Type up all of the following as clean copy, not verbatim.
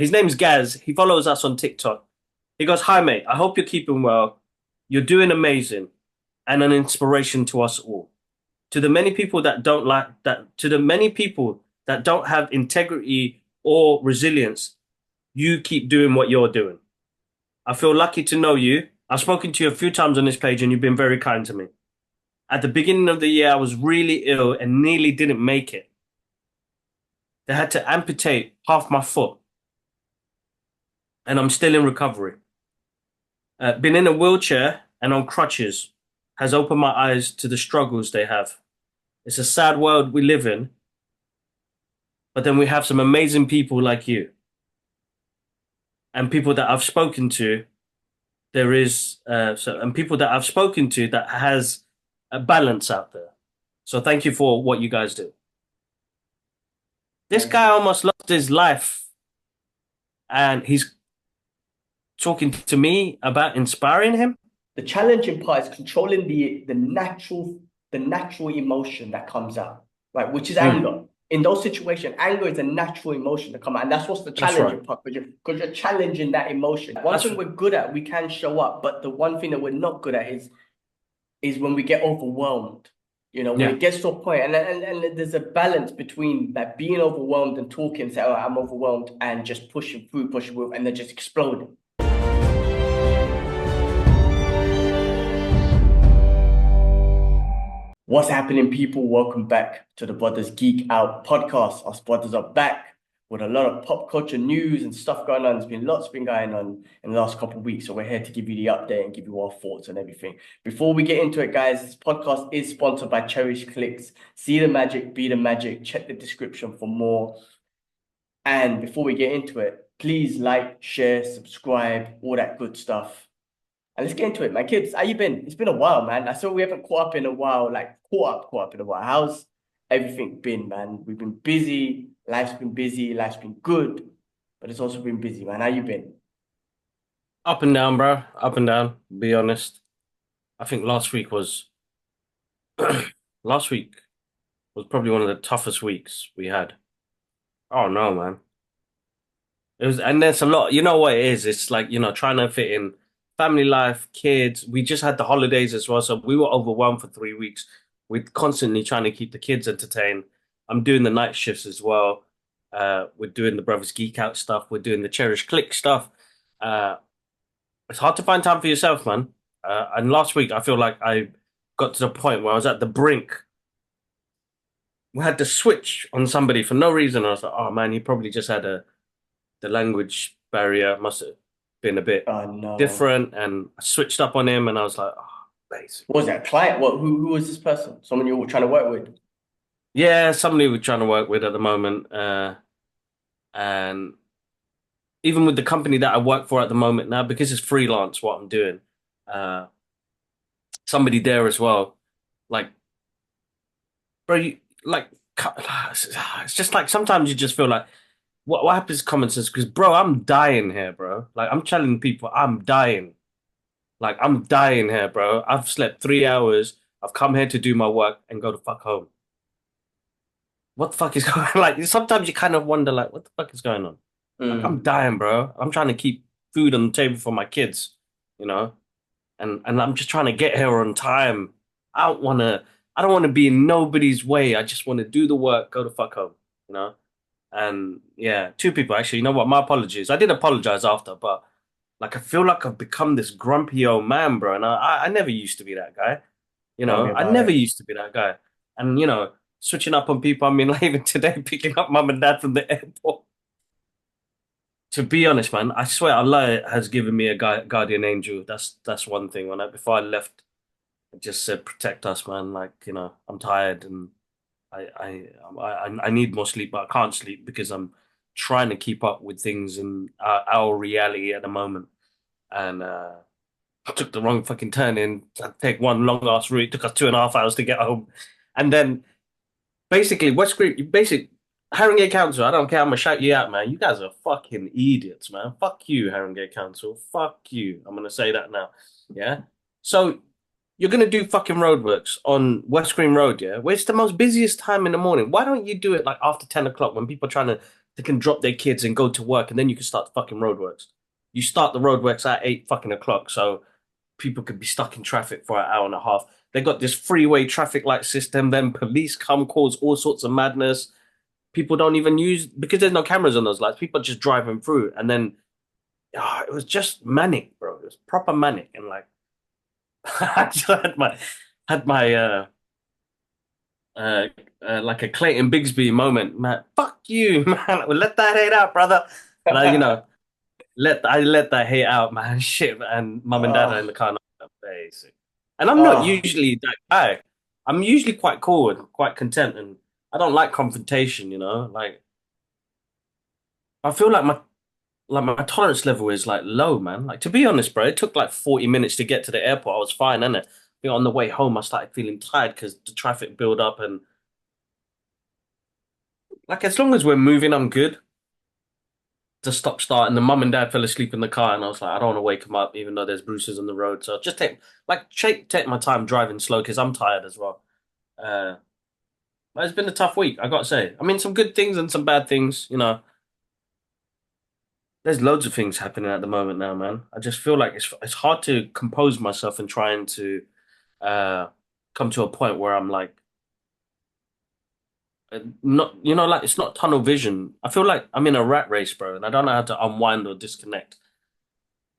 His name's Gaz. He follows us on TikTok. He goes, "Hi mate, I hope you're keeping well. You're doing amazing and an inspiration to us all. To the many people that don't like that, to the many people that don't have integrity or resilience, you keep doing what you're doing. I feel lucky to know you. I've spoken to you a few times on this page and you've been very kind to me. At the beginning of the year, I was really ill and nearly didn't make it. They had to amputate half my foot, and I'm still in recovery. Been in a wheelchair and on crutches has opened my eyes to the struggles they have. It's a sad world we live in, but then we have some amazing people like you and people that I've spoken to. And people that I've spoken to that has a balance out there. So thank you for what you guys do." This Thank guy you. almost lost his life, and he's talking to me about inspiring him. The challenging part is controlling the natural emotion that comes out, right? Which is Mm, anger. In those situations, anger is a natural emotion to come out, and that's what's the that's right. challenging part because you're challenging that emotion. One That's thing we're good at, we can show up, but the one thing that we're not good at is when we get overwhelmed. When yeah. it gets to a point, and there's a balance between that being overwhelmed and talking, say, "Oh, I'm overwhelmed," and just pushing through, and then just exploding. What's happening, people? Welcome back to the Brothers Geek Out Podcast. Us brothers are back with a lot of pop culture news and stuff going on. There's been lots been going on in the last couple of weeks, so we're here to give you the update and give you our thoughts and everything. Before we get into it, guys, this podcast is sponsored by Cherish Clicks. See the magic, be the magic. Check the description for more. And before we get into it, please like, share, subscribe, all that good stuff. And let's get into it, man. Kids, how you been? It's been a while, man. I saw we haven't caught up in a while, like caught up in a while. How's everything been, man? We've been busy. Life's been busy. Life's been good, but it's also been busy, man. How you been? Up and down, bro. Up and down. Be honest. I think last week was probably one of the toughest weeks we had. Oh no, man. It was, and there's a lot. You know what it is? It's like, trying to fit in family life, kids. We just had the holidays as well, so we were overwhelmed for 3 weeks. We're constantly trying to keep the kids entertained. I'm doing the night shifts as well. We're doing the Brothers Geek Out stuff. We're doing the Cherish Click stuff. Uh, it's hard to find time for yourself, man. And last week, I feel like I got to the point where I was at the brink. We had to switch on somebody for no reason. I was like, oh man, he probably just had the language barrier must have been a bit Oh no. different, and I switched up on him, and I was like, oh, What was basically, that? Client? What? Who was this person? Someone you were trying to work with? yeah, somebody we're trying to work with at the moment, and even with the company that I work for at the moment now, because it's freelance, what I'm doing, uh, somebody there as well, like, bro, it's just like sometimes you just feel like, what happens is common sense, because bro, I'm dying here, bro. Like I'm telling people, I'm dying. Like I'm dying here, bro. I've slept 3 hours. I've come here to do my work and go to fuck home. What the fuck is going on? Like sometimes you kind of wonder, like, what the fuck is going on? Like I'm Mm. dying, bro. I'm trying to keep food on the table for my kids, you know, and I'm just trying to get here on time. I don't wanna be in nobody's way. I just want to do the work, go to fuck home, you know. And yeah, two people actually. You know what? My apologies. I did apologize after, but like I feel like I've become this grumpy old man, bro. And I never used to be that guy. Tell me I about never it. used to be that guy. And switching up on people. I mean, like even today, picking up mum and dad from the airport. To be honest, man, I swear Allah has given me a guardian angel. That's one thing. Before I left, I just said, protect us, man. Like, I'm tired and I need more sleep, but I can't sleep because I'm trying to keep up with things in our reality at the moment. And I took the wrong fucking turn in. I had to take one long ass route. It took us 2.5 hours to get home, and then basically West Green, basic Haringey Council. I don't care. I'm gonna shout you out, man. You guys are fucking idiots, man. Fuck you, Haringey Council. Fuck you. I'm gonna say that now. Yeah. So you're gonna do fucking roadworks on West Green Road, yeah? Where it's the most busiest time in the morning. Why don't you do it like after 10 o'clock when people are trying to they can drop their kids and go to work, and then you can start the fucking roadworks. You start the roadworks at 8 o'clock, so people could be stuck in traffic for an hour and a half. They got this freeway traffic light system. Then police come, cause all sorts of madness. People don't even use because there's no cameras on those lights. People are just driving through, and then it was just manic, bro. It was proper manic, and like I just had my uh, like a Clayton Bigsby moment, man. Fuck you, man. Let that hate out, brother. And I let that hate out, man. Shit, and mum and dad are in the Oh, car. Basic. And I'm not oh, usually that guy. I'm usually quite cool and quite content, and I don't like confrontation. Like I feel like my tolerance level is like low, man. Like to be honest, bro, it took like 40 minutes to get to the airport. I was fine, and on the way home, I started feeling tired because the traffic build up, and like as long as we're moving, I'm good. To stop start, and the mum and dad fell asleep in the car, and I was like, I don't want to wake them up, even though there's bruises on the road. So just take my time driving slow because I'm tired as well. Uh, but it's been a tough week, I gotta say. I mean, some good things and some bad things. There's loads of things happening at the moment now, man. I just feel like it's hard to compose myself and trying to uh come to a point where I'm like not like it's not tunnel vision. I feel like I'm in a rat race, bro, and I don't know how to unwind or disconnect.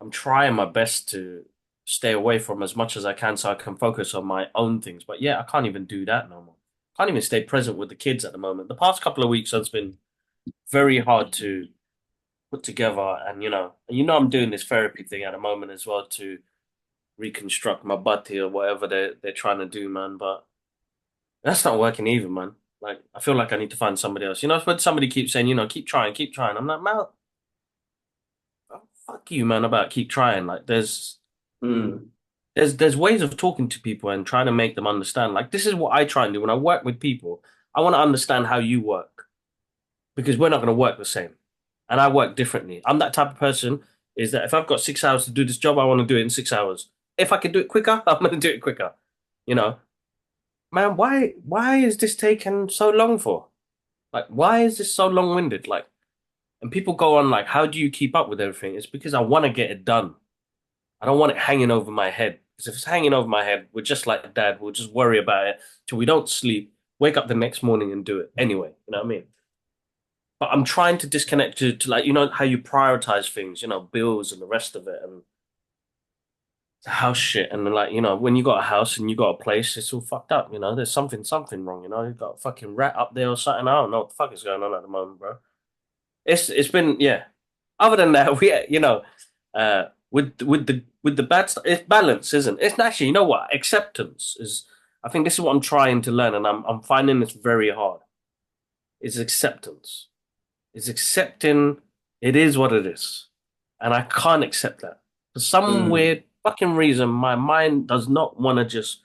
I'm trying my best to stay away from as much as I can so I can focus on my own things. But yeah, I can't even do that no more. Can't even stay present with the kids at the moment. The past couple of weeks has been very hard to put together, and I'm doing this therapy thing at the moment as well to reconstruct my body or whatever they're trying to do, man. But that's not working either, man. Like I feel like I need to find somebody else. When somebody keeps saying, keep trying, keep trying. I'm like, man, fuck you, man, about keep trying. Like mm, there's ways of talking to people and trying to make them understand. Like this is what I try and do when I work with people. I want to understand how you work because we're not going to work the same, and I work differently. I'm that type of person. Is that if I've got 6 hours to do this job, I want to do it in 6 hours. If I can do it quicker, I'm going to do it quicker. You know, man, why is this taking so long for? Like, why is this so long-winded? Like, and people go on like, how do you keep up with everything? It's because I want to get it done. I don't want it hanging over my head. Because if it's hanging over my head, we're just like dad. We'll just worry about it till we don't sleep, wake up the next morning and do it anyway. You know what I mean? But I'm trying to disconnect to like, how you prioritize things, bills and the rest of it and house shit. And like, when you got a house and you got a place, it's all fucked up. There's something wrong. You've got a fucking rat up there or something. I don't know what the fuck is going on at the moment, bro. It's been, yeah. Other than that, with the bad stuff, it's balance, isn't it? It's actually, you know what? Acceptance is. I think this is what I'm trying to learn, and I'm finding this very hard. It's acceptance. It's accepting it is what it is, and I can't accept that for some mm. weird fucking reason. My mind does not want to just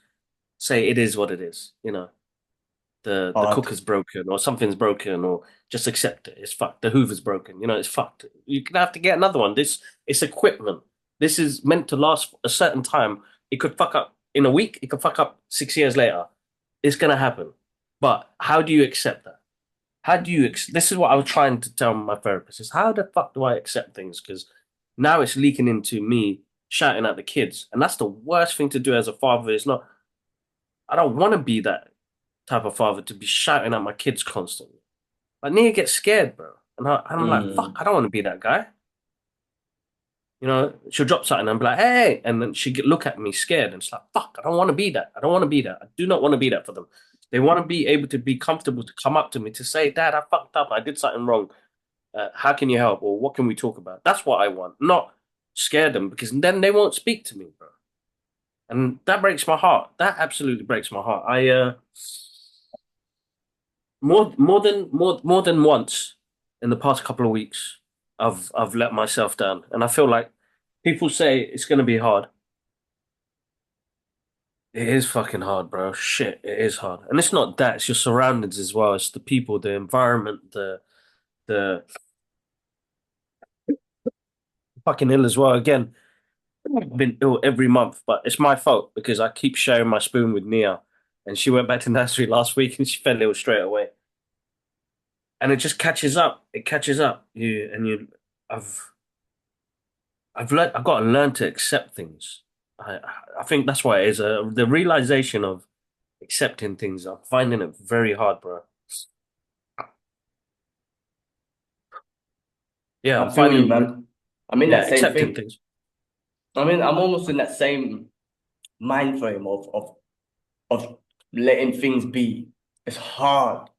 say it is what it is. The Hard. cooker's broken or something's broken or just accept it. It's fucked. The Hoover's broken. It's fucked. You're gonna have to get another one. It's equipment. This is meant to last a certain time. It could fuck up in a week. It could fuck up 6 years later. It's gonna happen. But how do you accept that? How do you? This is what I was trying to tell my therapist: is how the fuck do I accept things? Because now it's leaking into me shouting at the kids, and that's the worst thing to do as a father. It's not. I don't want to be that type of father to be shouting at my kids constantly. Like, Nia gets scared, bro. And I'm like, fuck, Mm. I don't want to be that guy. She'll drop something and be like, hey, and then look at me scared. And it's like, fuck, I don't want to be that. I don't want to be that. I do not want to be that for them. They want to be able to be comfortable to come up to me to say, Dad, I fucked up. I did something wrong. How can you help? Or what can we talk about? That's what I want. Not scare them because then they won't speak to me, bro. And that breaks my heart. That absolutely breaks my heart. More than once in the past couple of weeks, I've let myself down, and I feel like people say it's going to be hard. It is fucking hard, bro. Shit, it is hard, and it's not that. It's your surroundings as well. It's the people, the environment, the fucking ill as well. Again, I've been ill every month, but it's my fault because I keep sharing my spoon with Nia, and she went back to nursery last week and she fell ill straight away. and it just catches up. It catches up. I've I've got to learn to accept things. I I think that's why it is. The realization of accepting things. I'm finding it very hard, bro. Yeah, I'm I feel you, finding man. I'm in yeah that same accepting thing. things. I'm almost in that same mind frame of letting things be. It's hard.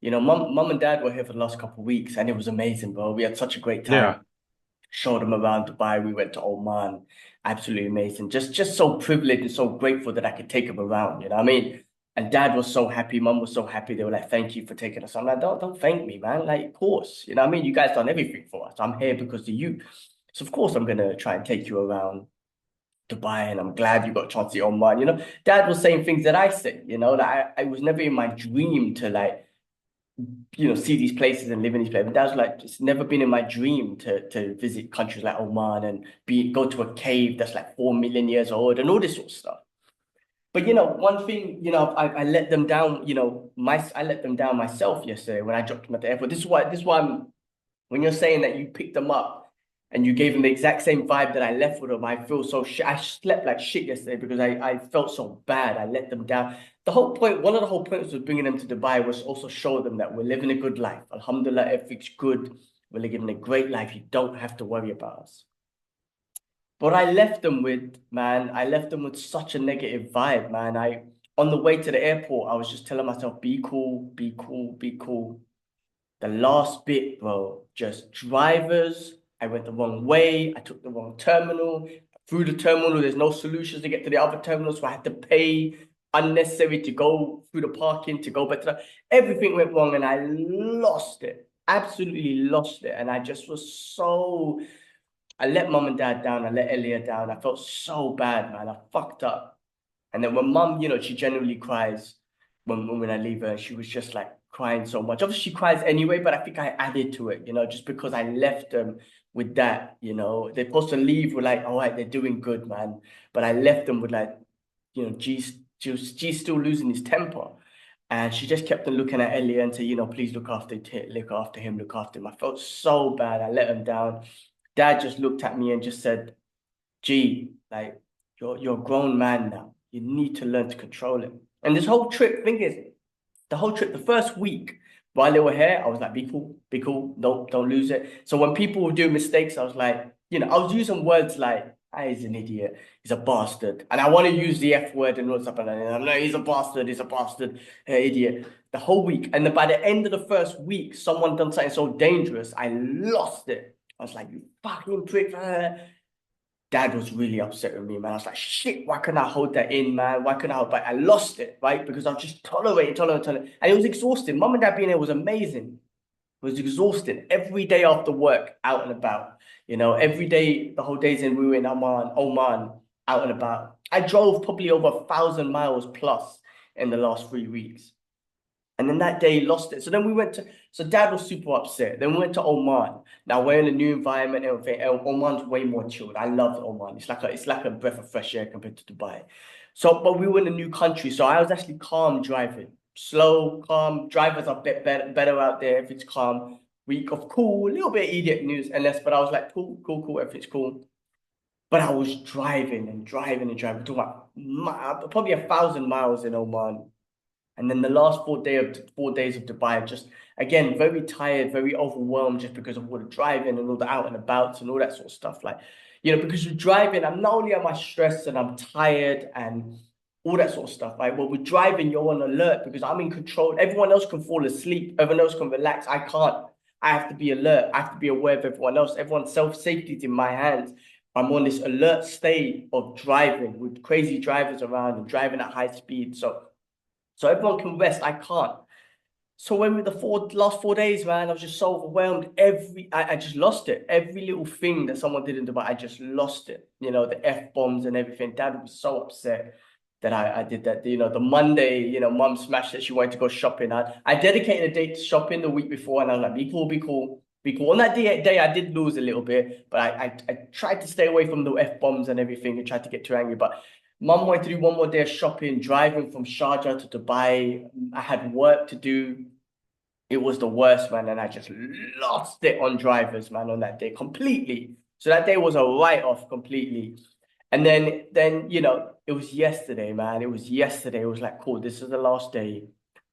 Mum and dad were here for the last couple of weeks and it was amazing, bro. We had such a great Yeah, time. Showed them around Dubai. We went to Oman. Absolutely amazing. Just so privileged and so grateful that I could take them around. You know what I mean? And dad was so happy. Mum was so happy. They were like, "Thank you for taking us." I'm like, "Don't thank me, man. Like, of course. You know what I mean? You guys done everything for us. I'm here because of you. So of course I'm gonna try and take you around Dubai, and I'm glad you got a chance to see Oman. Dad was saying things that I say. That I was never in my dream to like see these places and live in these places. But that's like it's never been in my dream to visit countries like Oman and go to a cave that's like 4 million years old and all this sort of stuff. But one thing, I let them down, I let them down myself yesterday when I dropped them at the airport. This is why when you're saying that you picked them up and you gave them the exact same vibe that I left with them, I feel so shit. I slept like shit yesterday because I felt so bad. I let them down. One of the whole points of bringing them to Dubai was also show them that we're living a good life. Alhamdulillah, everything's good. We're living a great life. You don't have to worry about us. But I left them with such a negative vibe, man. On the way to the airport, I was just telling myself, be cool, be cool, be cool. The last bit, bro, just drivers. I went the wrong way. I took the wrong terminal. Through the terminal, there's no solutions to get to the other terminal, so I had to pay unnecessary to go through the parking to go back to everything went wrong, and I lost it. Absolutely lost it. And I just was so I let mum and dad down. I let Elia down. I felt so bad, man. I fucked up. And then when mum, she generally cries when I leave her. She was just like crying so much. Obviously, she cries anyway, but I think I added to it, just because I left them with that, They're supposed to leave with like, all right, they're doing good, man. But I left them with like, G's still losing his temper. And she just kept on looking at Ellie and say, please look after him, look after him. I felt so bad. I let him down. Dad just looked at me and just said, G, like, you're a grown man now. You need to learn to control it. And this whole trip, thing is, the whole trip, the first week while they were here, I was like, be cool, don't lose it. So when people would do mistakes, I was like, I was using words like, he's an idiot, he's a bastard. And I want to use the F word and all stuff like that. And I'm like, he's a bastard, idiot. The whole week. And then by the end of the first week, someone done something so dangerous, I lost it. I was like, you fucking prick. Dad was really upset with me, man. I was like, shit, why couldn't I hold that in, man? Why couldn't I hold back? I lost it, right? Because I was just tolerating. And it was exhausting. Mum and dad being there was amazing. It was exhausting. Every day after work, out and about. Every day, the whole days in, we were in Oman, out and about. I drove probably over 1,000 miles plus in the last 3 weeks. And then that day lost it. So dad was super upset. Then we went to Oman. Now we're in a new environment and everything. Oman's way more chilled. I love Oman. It's like a breath of fresh air compared to Dubai. So, but we were in a new country. So I was actually calm driving. Slow, calm. Drivers are better out there if it's calm. Week of cool, a little bit idiot news and less, but I was like, cool, everything's cool. But I was driving and driving and driving, talking about probably 1,000 miles in Oman. And then the last 4 days of Dubai, just again, very tired, very overwhelmed just because of all the driving and all the out and abouts and all that sort of stuff. Like, because you're driving, I'm not only am I stressed and I'm tired and all that sort of stuff. Right? Well, with driving, you're on alert because I'm in control. Everyone else can fall asleep, everyone else can relax. I can't. I have to be alert. I have to be aware of everyone else. Everyone's self-safety is in my hands. I'm on this alert state of driving with crazy drivers around and driving at high speed. So everyone can rest. I can't. So when with the last 4 days, man, I was just so overwhelmed. I just lost it. Every little thing that someone did in Dubai, I just lost it. The F bombs and everything. Dad was so upset that I did that. The Monday, mum smashed it. She wanted to go shopping. I dedicated a day to shopping the week before, and I was like, be cool, be cool, be cool. On that day I did lose a little bit, but I tried to stay away from the F bombs and everything and tried to get too angry. But mum wanted to do one more day of shopping, driving from Sharjah to Dubai. I had work to do. It was the worst, man, and I just lost it on drivers, man, on that day completely. So that day was a write-off completely. And then it was yesterday, man. It was yesterday. It was like, cool, this is the last day.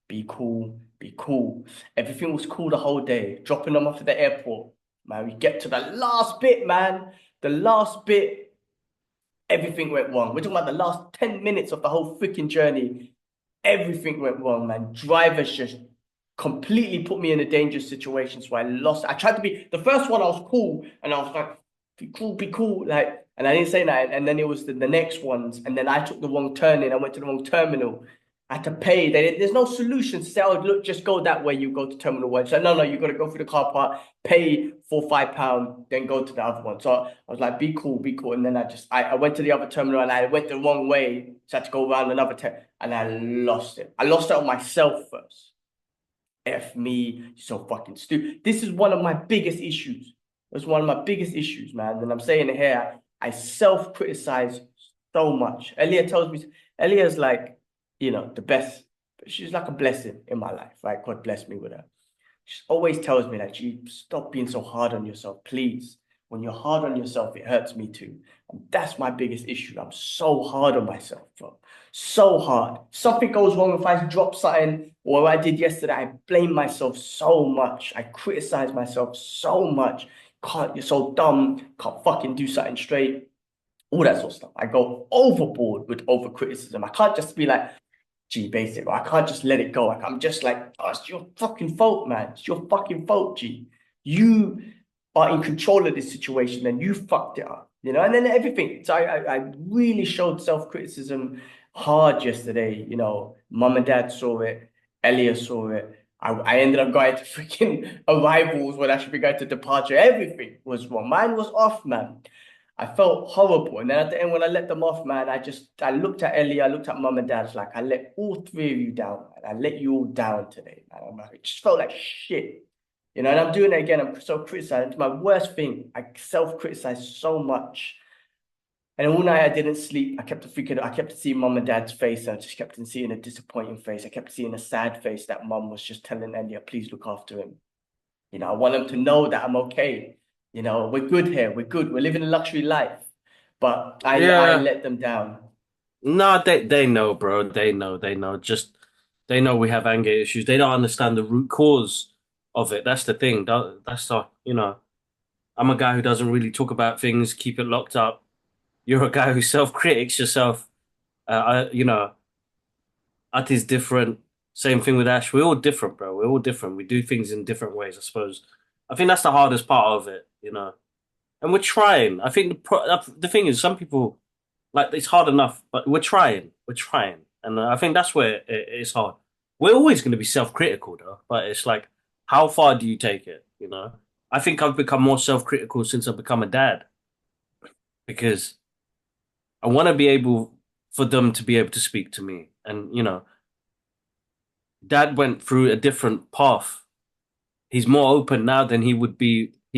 Be cool, be cool. Everything was cool the whole day. Dropping them off at the airport, man. We get to the last bit, man. The last bit, everything went wrong. We're talking about the last 10 minutes of the whole freaking journey. Everything went wrong, man. Drivers just completely put me in a dangerous situation. So I lost. I tried to be the first one. I was cool, and I was like, be cool," like, and I didn't say that. And then it was the next ones, and then I took the wrong turn in. I went to the wrong terminal. I had to pay. There's no solution to say, "Oh, look, just go that way. You go to Terminal 1." So no, you got to go through the car park, pay £4-5, then go to the other one. So I was like, be cool. And then I went to the other terminal and I went the wrong way. So I had to go around another and I lost it. I lost it on myself first. F me, you're so fucking stupid. This is one of my biggest issues. It's one of my biggest issues, man. And I'm saying it here, I self-criticize so much. Elia's like, the best. She's like a blessing in my life, right? God bless me with her. She always tells me that, stop being so hard on yourself, please. When you're hard on yourself, it hurts me too. And that's my biggest issue. I'm so hard on myself, bro. So hard. Something goes wrong if I drop something or what I did yesterday, I blame myself so much. I criticize myself so much. You're so dumb. Can't fucking do something straight. All that sort of stuff. I go overboard with over criticism. I can't just be like, G, basic. I can't just let it go. I'm just like, oh, it's your fucking fault, man. It's your fucking fault, G. You are in control of this situation and you fucked it up, and then everything. So I really showed self-criticism hard yesterday. Mum and dad saw it. Elia saw it. I ended up going to freaking arrivals when I should be going to departure. Everything was wrong. Mine was off, man. I felt horrible. And then at the end, when I let them off, man, I looked at Ellie, I looked at mum and dad. It's like, I let all three of you down, man. I let you all down today, man. I'm like, it just felt like shit. And I'm doing it again. I'm so criticized. It's my worst thing. I self-criticize so much. And all night I didn't sleep. I kept seeing mum and dad's face. And I just kept seeing a disappointing face. I kept seeing a sad face that mum was just telling Elliot, please look after him. I want him to know that I'm okay. We're good here. We're good. We're living a luxury life. But I let them down. No, they know, bro. They know. Just they know we have anger issues. They don't understand the root cause of it. That's the thing. I'm a guy who doesn't really talk about things, keep it locked up. You're a guy who self-critics yourself. At is different. Same thing with Ash. We're all different, bro. We're all different. We do things in different ways, I suppose. I think that's the hardest part of it, And we're trying. I think the thing is, some people like it's hard enough, but we're trying. We're trying, and I think that's where it's hard. We're always going to be self-critical, though. But it's like, how far do you take it? I think I've become more self-critical since I've become a dad because I want to be able for them to be able to speak to me, and Dad went through a different path. He's more open now than he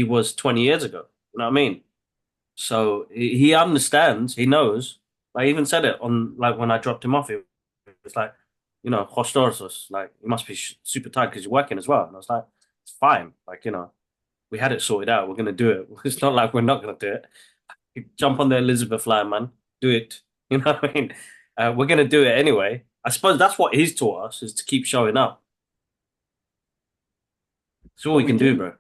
was 20 years ago. You know what I mean? So he understands, he knows. I even said it on like when I dropped him off. It was like, hostorosos, like you must be super tired because you're working as well. And I was like, it's fine. Like, we had it sorted out. We're gonna do it. It's not like we're not gonna do it. Jump on the Elizabeth line, man. Do it. You know what I mean? We're gonna do it anyway. I suppose that's what he's taught us is to keep showing up. It's all we can do, bro.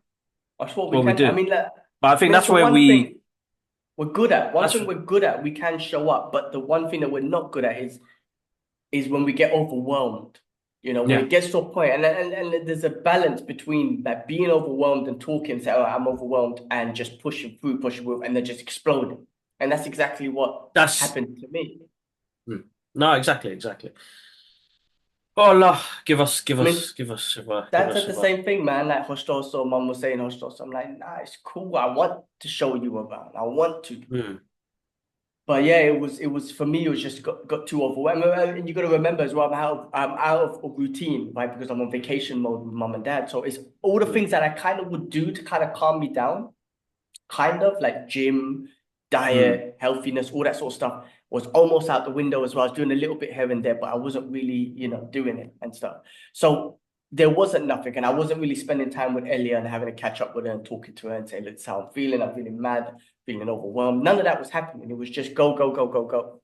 That's what we can. I mean, but I think that's where we're good at. One thing we're good at, we can show up. But the one thing that we're not good at is when we get overwhelmed. When it gets to a point, and there's a balance between that being overwhelmed and talking, say, "Oh, I'm overwhelmed," and just pushing through, and then just exploding. And that's exactly what happened to me. No, exactly. Oh Allah, give us. That's the same thing, man. Like Hostoso, mum was saying Hostoso. I'm like, nah, it's cool. I want to show you around. I want to. But yeah, it was for me. It was just got too overwhelming. And you got to remember as well, I'm out of routine, right? Because I'm on vacation mode with mum and dad. So it's all the things that I kind of would do to kind of calm me down, kind of like gym, diet, healthiness, all that sort of stuff was almost out the window as well. I was doing a little bit here and there, but I wasn't really, doing it and stuff. So there wasn't nothing, and I wasn't really spending time with Elia and having to catch up with her and talking to her and say, "Look, this is how I'm feeling. I'm feeling mad, feeling overwhelmed." None of that was happening. It was just go, go, go, go, go.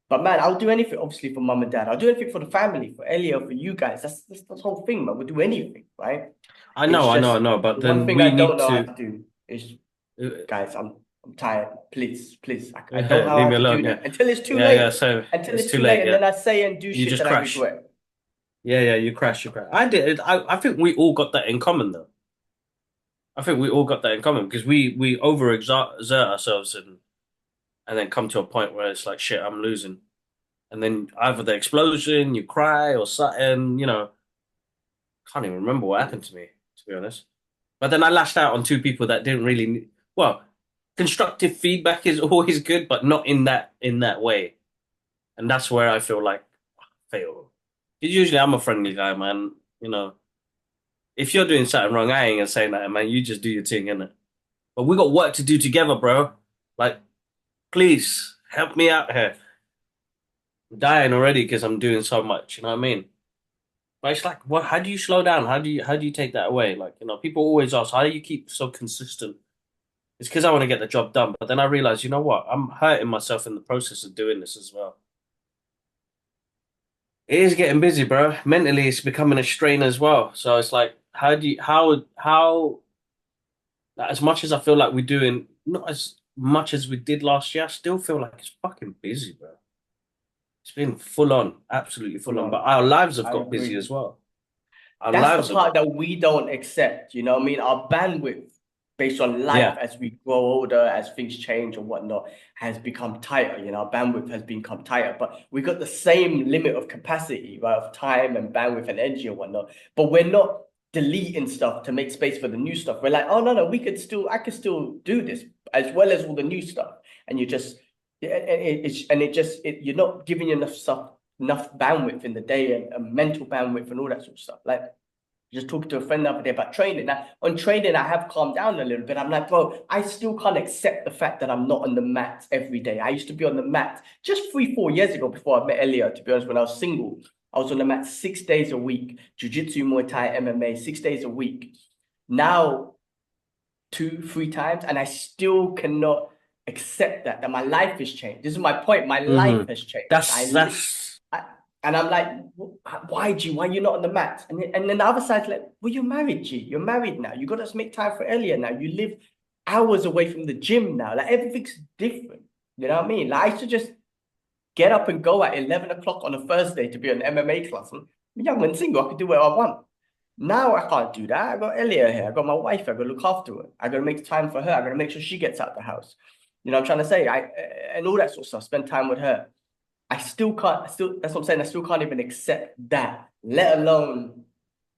But man, I'll do anything, obviously, for mum and dad. I'll do anything for the family, for Elia, for you guys. That's the whole thing, man. We'll do anything, right? I It's know, I know, I just know. But the one then thing I we don't need know how to to do is, uh, guys, I'm tired. Please, please. I don't know leave how me to do alone. Yeah, that until it's too yeah, yeah. late. So Until it's it's too too late, late. and Yeah, then I say and do you shit just that I crash. regret. Yeah, yeah, you crash, you crash. I did. I think we all got that in common, though. I think we all got that in common because we overexert ourselves and then come to a point where it's like shit, I'm losing, and then either the explosion, you cry, or something. Can't even remember what happened to me, to be honest. But then I lashed out on two people that didn't really. Well, constructive feedback is always good, but not in that way, and that's where I feel like I fail. Because usually I'm a friendly guy, man. You know, if you're doing something wrong, I ain't gonna say that, man. You just do your thing, innit? But we got work to do together, bro. Like, please help me out here. I'm dying already because I'm doing so much. You know what I mean? But it's like, what? How do you slow down? How do you take that away? Like, people always ask, how do you keep so consistent? It's because I want to get the job done. But then I realize, you know what? I'm hurting myself in the process of doing this as well. It is getting busy, bro. Mentally, it's becoming a strain as well. So it's like, how as much as I feel like we're doing not as much as we did last year, I still feel like it's fucking busy, bro. It's been full on, absolutely full on. But No, our lives have I got busy agree. as well. Our That's the lives have part got, that we don't accept. You know what I mean? Our bandwidth based on life yeah, as we grow older, as things change and whatnot, has become tighter. You know, our bandwidth has become tighter, but we got the same limit of capacity, right, of time and bandwidth and energy and whatnot. But we're not deleting stuff to make space for the new stuff. We're like, oh no, no, I could still do this as well as all the new stuff. And you just, you're not giving enough stuff, enough bandwidth in the day and mental bandwidth and all that sort of stuff. Like, just talking to a friend the other day about training. Now, on training, I have calmed down a little bit. I'm like, bro, I still can't accept the fact that I'm not on the mat every day. I used to be on the mat just 3, 4 years ago before I met Elia, to be honest, when I was single. I was on the mat 6 days a week, jiu-jitsu, Muay Thai, MMA, 6 days a week. Now, 2, 3 times, and I still cannot accept that my life has changed. This is my point. My life hmm has changed. that's I and I'm like, why, G? Why are you not on the mat? And then the other side's like, well, you're married, G. You're married now. You got to make time for Elia now. You live hours away from the gym now. Like, everything's different. You know what I mean? Like, I used to just get up and go at 11 o'clock on a Thursday to be an MMA class. I'm young and single. I could do whatever I want. Now I can't do that. I got Elia here. I got my wife. I got to look after her. I got to make time for her. I got to make sure she gets out the house. You know what I'm trying to say? And all that sort of stuff. Spend time with her. I still can't. That's what I'm saying. I still can't even accept that, let alone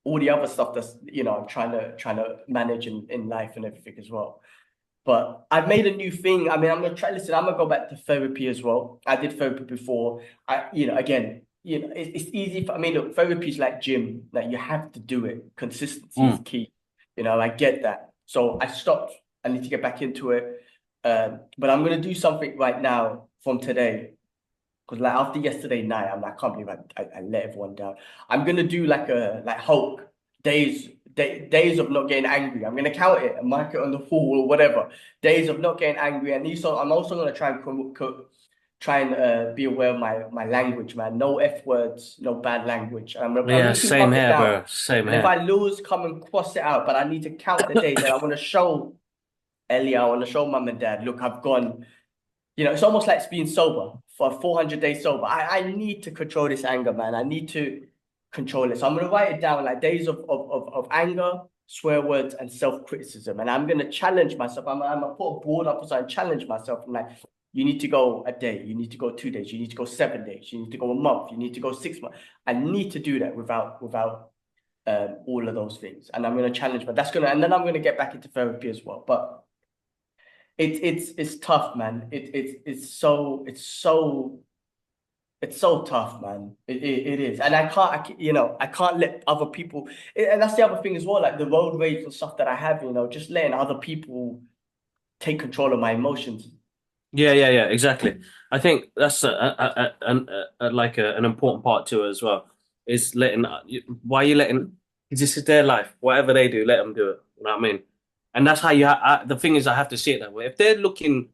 all the other stuff that's I'm trying to manage in life and everything as well. But I've made a new thing. I mean, I'm gonna try. Listen, I'm gonna go back to therapy as well. I did therapy before. Again, it's easy for. I mean, look, therapy is like gym. Like, you have to do it. Consistency is mm, key. I get that. So I stopped. I need to get back into it. But I'm gonna do something right now from today. Because, like, after yesterday night, I can't believe I let everyone down. I'm gonna do like Hulk days of not getting angry. I'm gonna count it and mark it on the wall or whatever. Days of not getting angry, and I'm also gonna try and be aware of my language, man. No F words, no bad language. I'm yeah, looking same past it here, now. bro. Same And if here. I lose, come and cross it out. But I need to count the days, and I want to show Ellie, I want to show mum and dad, look, I've gone. It's almost like being sober for 400 days sober. I need to control this anger, man. I need to control it. So I'm going to write it down, like, days of anger, swear words, and self-criticism. And I'm going to challenge myself. I'm going to put a board up and challenge myself. I'm like, you need to go a day. You need to go 2 days. You need to go 7 days. You need to go a month. You need to go 6 months. I need to do that without all of those things. And I'm going to challenge, but and then I'm going to get back into therapy as well. But it's tough, man. It's so tough, man. It is, and I can't let other people. And that's the other thing as well, like the road rage and stuff that I have. Just letting other people take control of my emotions. Yeah, yeah, yeah, exactly. I think that's like an important part to it as well. Is letting why are you letting? This is their life. Whatever they do, let them do it. You know what I mean? And that's how the thing is, I have to see it that way. If they're looking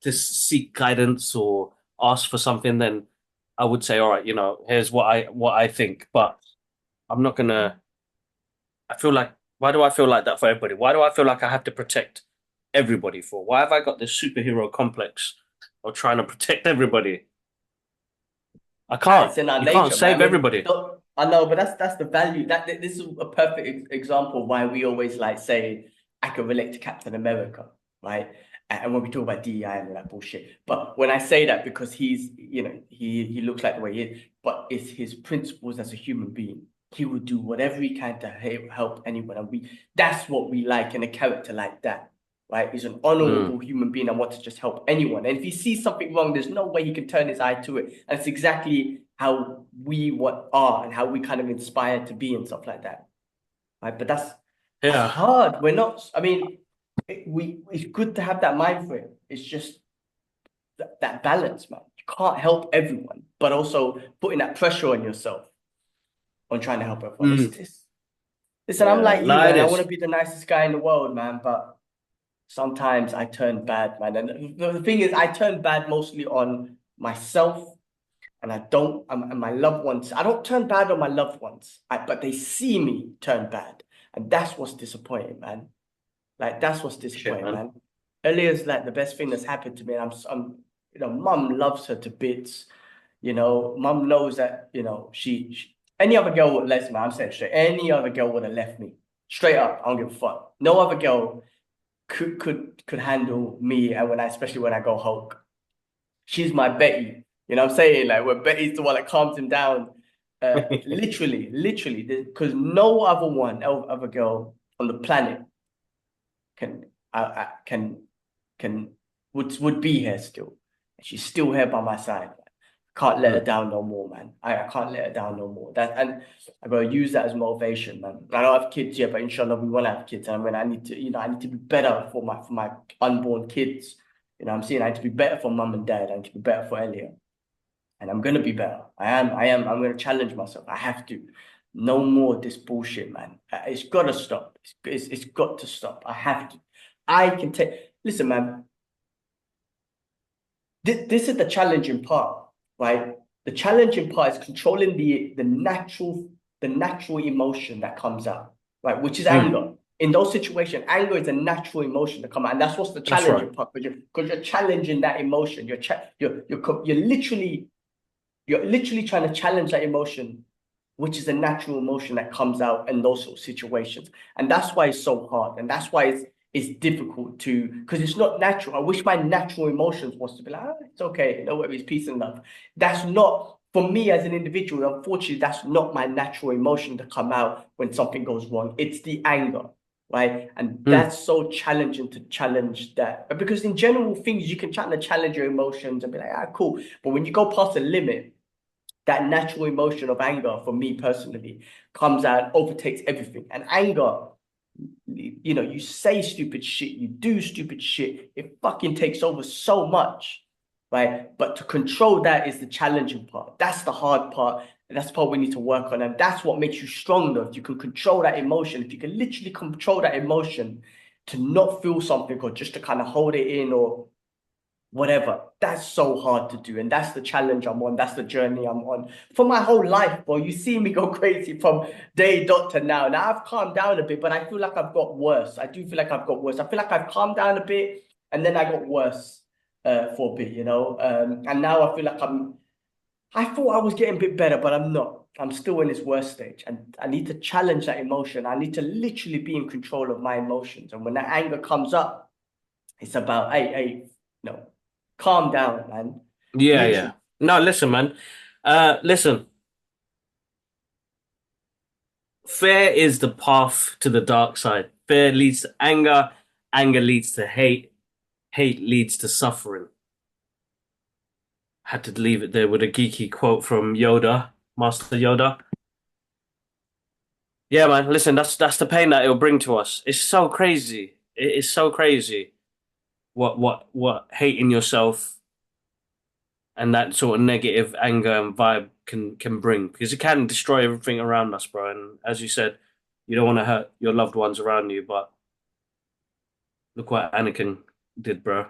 to seek guidance or ask for something, then I would say, all right, here's what I think. But I'm not gonna. I feel like, why do I feel like that for everybody? Why do I feel like I have to protect everybody for? Why have I got this superhero complex of trying to protect everybody? I can't. It's in our You can't nature, man. save I mean, everybody. I know, but that's the value. This is a perfect example of why we always like say I can relate to Captain America, right? And when we talk about DEI and all that bullshit, but when I say that because he's, he looks like the way he is, but it's his principles as a human being. He will do whatever he can to help anyone, and that's what we like in a character like that. Right? He's an Mm. honorable human being and wants to just help anyone. And if he sees something wrong, there's no way he can turn his eye to it. And it's exactly how we what are and how we kind of inspire to be and stuff like that. Right? But that's Yeah. hard. We're not, I mean, it's good to have that mind frame. It's just that balance, man. You can't help everyone, but also putting that pressure on yourself on trying to help everyone. Mm. Listen, I'm Yeah. like you, No, it man. I want is. to be the nicest guy in the world, man, but sometimes I turn bad, man. And the thing is, I turn bad mostly on myself, and and my loved ones. I don't turn bad on my loved ones, but they see me turn bad. And that's what's disappointing, man. Like, that's what's Shit, disappointing, man. man. Elia's like the best thing that's happened to me. And mum loves her to bits. Mum knows that, any other girl would left me. I'm saying straight. Any other girl would have left me. Straight up. I don't give a fuck. No other girl could handle me, and especially when I go Hulk. She's my Betty. You know what I'm saying? Like, where Betty's the one that calms him down. Literally, because no other girl on the planet can can would be here still. She's still here by my side. Can't let her Mm. down no more, man. I can't let her down no more. And I gotta use that as motivation, man. I don't have kids yet, but inshallah we want to have kids. And I mean, I need to be better for my unborn kids. I'm saying I need to be better for mum and dad. I need to be better for Elliot. And I'm gonna be better. I'm gonna challenge myself. I have to. No more of this bullshit, man. It's gotta stop. It's got to stop. I have to. I can take. Listen, man. This is the challenging part, right? The challenging part is controlling the natural emotion that comes out, right? Which is Mm. anger. In those situations, anger is a natural emotion to come out, and that's what's the That's right. challenging part because you're challenging that emotion. You're literally trying to challenge that emotion, which is a natural emotion that comes out in those sort of situations. And that's why it's so hard. And that's why it's difficult because it's not natural. I wish my natural emotions was to be like, it's okay, no worries, peace and love. That's not, for me as an individual, unfortunately, that's not my natural emotion to come out when something goes wrong. It's the anger. Right. And Mm. that's so challenging to challenge that. But because in general things, you can try to challenge your emotions and be like, cool. But when you go past a limit, that natural emotion of anger, for me personally, comes out, overtakes everything. And anger, you say stupid shit, you do stupid shit, it fucking takes over so much, right? But to control that is the challenging part. That's the hard part. And that's the part we need to work on. And that's what makes you stronger. If you can control that emotion, if you can literally control that emotion to not feel something or just to kind of hold it in or whatever. That's so hard to do. And that's the challenge I'm on. That's the journey I'm on for my whole life, bro. You see me go crazy from day dot to now. Now I've calmed down a bit, but I feel like I've got worse. I do feel like I've got worse. I feel like I've calmed down a bit and then I got worse for a bit, and now I feel like I thought I was getting a bit better, but I'm not. I'm still in this worst stage. And I need to challenge that emotion. I need to literally be in control of my emotions. And when that anger comes up, it's about, hey, no, calm down, man. Yeah, yeah. Literally. No, listen, man. Listen. Fear is the path to the dark side. Fear leads to anger. Anger leads to hate. Hate leads to suffering. Had to leave it there with a geeky quote from Yoda, Master Yoda. Yeah, man. Listen, that's the pain that it'll bring to us. It's so crazy. It is so crazy. What hating yourself and that sort of negative anger and vibe can bring because it can destroy everything around us, bro. And as you said, You don't want to hurt your loved ones around you, but look what Anakin did, bro.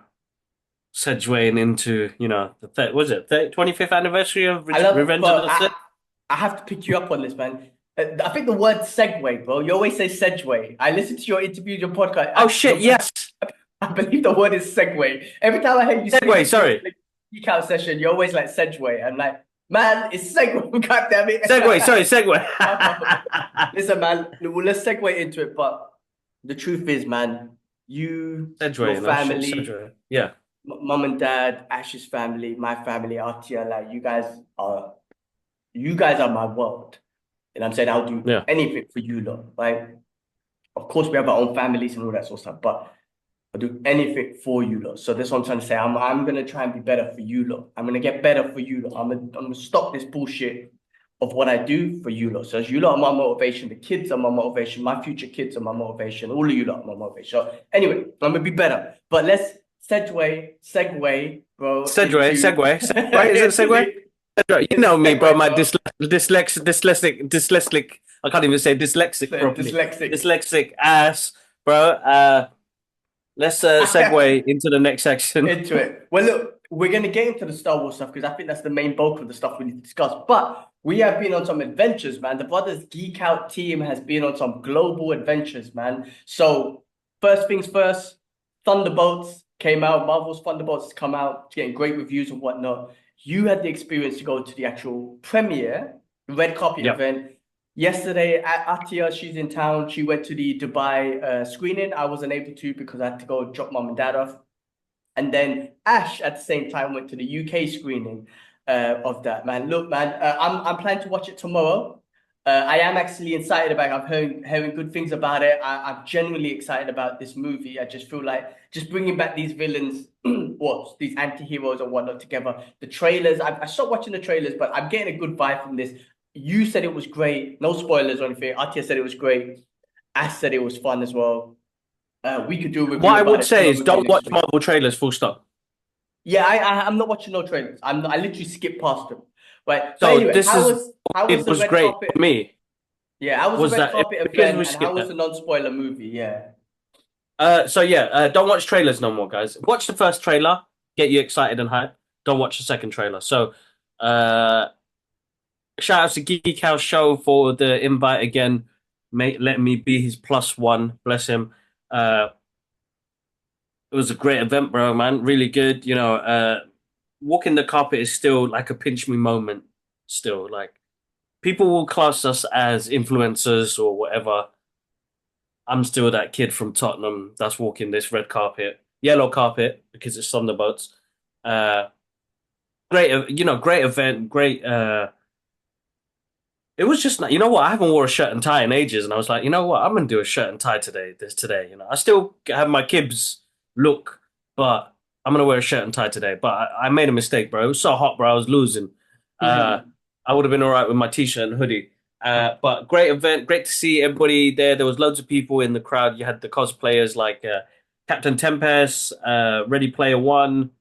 Segueing into, was it 25th anniversary of I love, Revenge of but the Sith? I have to pick you up on this, man. I think the word segue, bro. You always say segue. I listened to your interview, your podcast. Oh shit, yes. I believe the word is segue. Every time I hear you speak Segue, sorry. like, geek out session, you're always like segue. I'm like, man, it's segue. God damn it. Segue, sorry, segue. Listen, man, let's segue into it. But the truth is, man, you, Segue, your no shit, family, segue. Yeah. mom and dad, Ash's family, my family, Artia, like you guys are my world. And I'm saying I'll do Yeah. anything for you lot. Like, of course, we have our own families and all that sort of stuff, but I'll do anything for you lot. So that's what I'm trying to say. I'm gonna try and be better for you lot. I'm gonna get better for you lot. I'm gonna stop this bullshit of what I do for you lot. So as you lot are my motivation, the kids are my motivation, my future kids are my motivation, all of you lot are my motivation. So anyway, I'm gonna be better. But let's segue, bro, Segue, into segue. Is it segue? You know me, bro. segue, My bro. dyslexic. I can't even say dyslexic properly. Dyslexic. Dyslexic ass, bro. Let's segue into the next section. Into it. Well, look, we're going to get into the Star Wars stuff because I think that's the main bulk of the stuff we need to discuss. But we have been on some adventures, man. The Brothers Geek Out team has been on some global adventures, man. So, first things first, Thunderbolts came out. Marvel's Thunderbolts has come out. It's getting great reviews and whatnot. You had the experience to go to the actual premiere, red carpet Yep. event. Yesterday, Atia, she's in town. She went to the Dubai screening. I wasn't able to because I had to go drop mom and dad off. And then Ash at the same time went to the UK screening of that, man. Look, man, I'm planning to watch it tomorrow. I am actually excited about it. I've hearing good things about it. I'm genuinely excited about this movie. I just feel like just bringing back these villains, what these anti-heroes and whatnot together. The trailers, I stopped watching the trailers, but I'm getting a good vibe from this. You said it was great. No spoilers or anything. Atia said it was great. Ash said it was fun as well. We could do a review What I about would it say tomorrow is movie don't next watch week. Marvel trailers. Full stop. Yeah, I'm not watching no trailers. I literally skip past them. Right. But So anyway, this is how was it the was red great carpet? for me. Yeah, how was the Was red that carpet because we event and how skipped was that? the non-spoiler movie? Yeah. So yeah, don't watch trailers no more, guys. Watch the first trailer, get you excited and hyped. Don't watch the second trailer. So, shout out to Geek House Show for the invite again. Mate, let me be his plus one. Bless him. Uh, it was a great event, bro, man. Really good. Walking the carpet is still like a pinch me moment. Still, like people will class us as influencers or whatever. I'm still that kid from Tottenham that's walking this red carpet, yellow carpet because it's Thunderbolts. Uh, great event, great. It was just, I haven't wore a shirt and tie in ages, and I was like, you know what, I'm gonna do a shirt and tie today. I still have my Kibs look, but I'm gonna wear a shirt and tie today. But I made a mistake, bro. It was so hot, bro. I was losing. I would have been all right with my t-shirt and hoodie. But great event, great to see everybody there. There was loads of people in the crowd. You had the cosplayers like Captain Tempest, Ready Player One,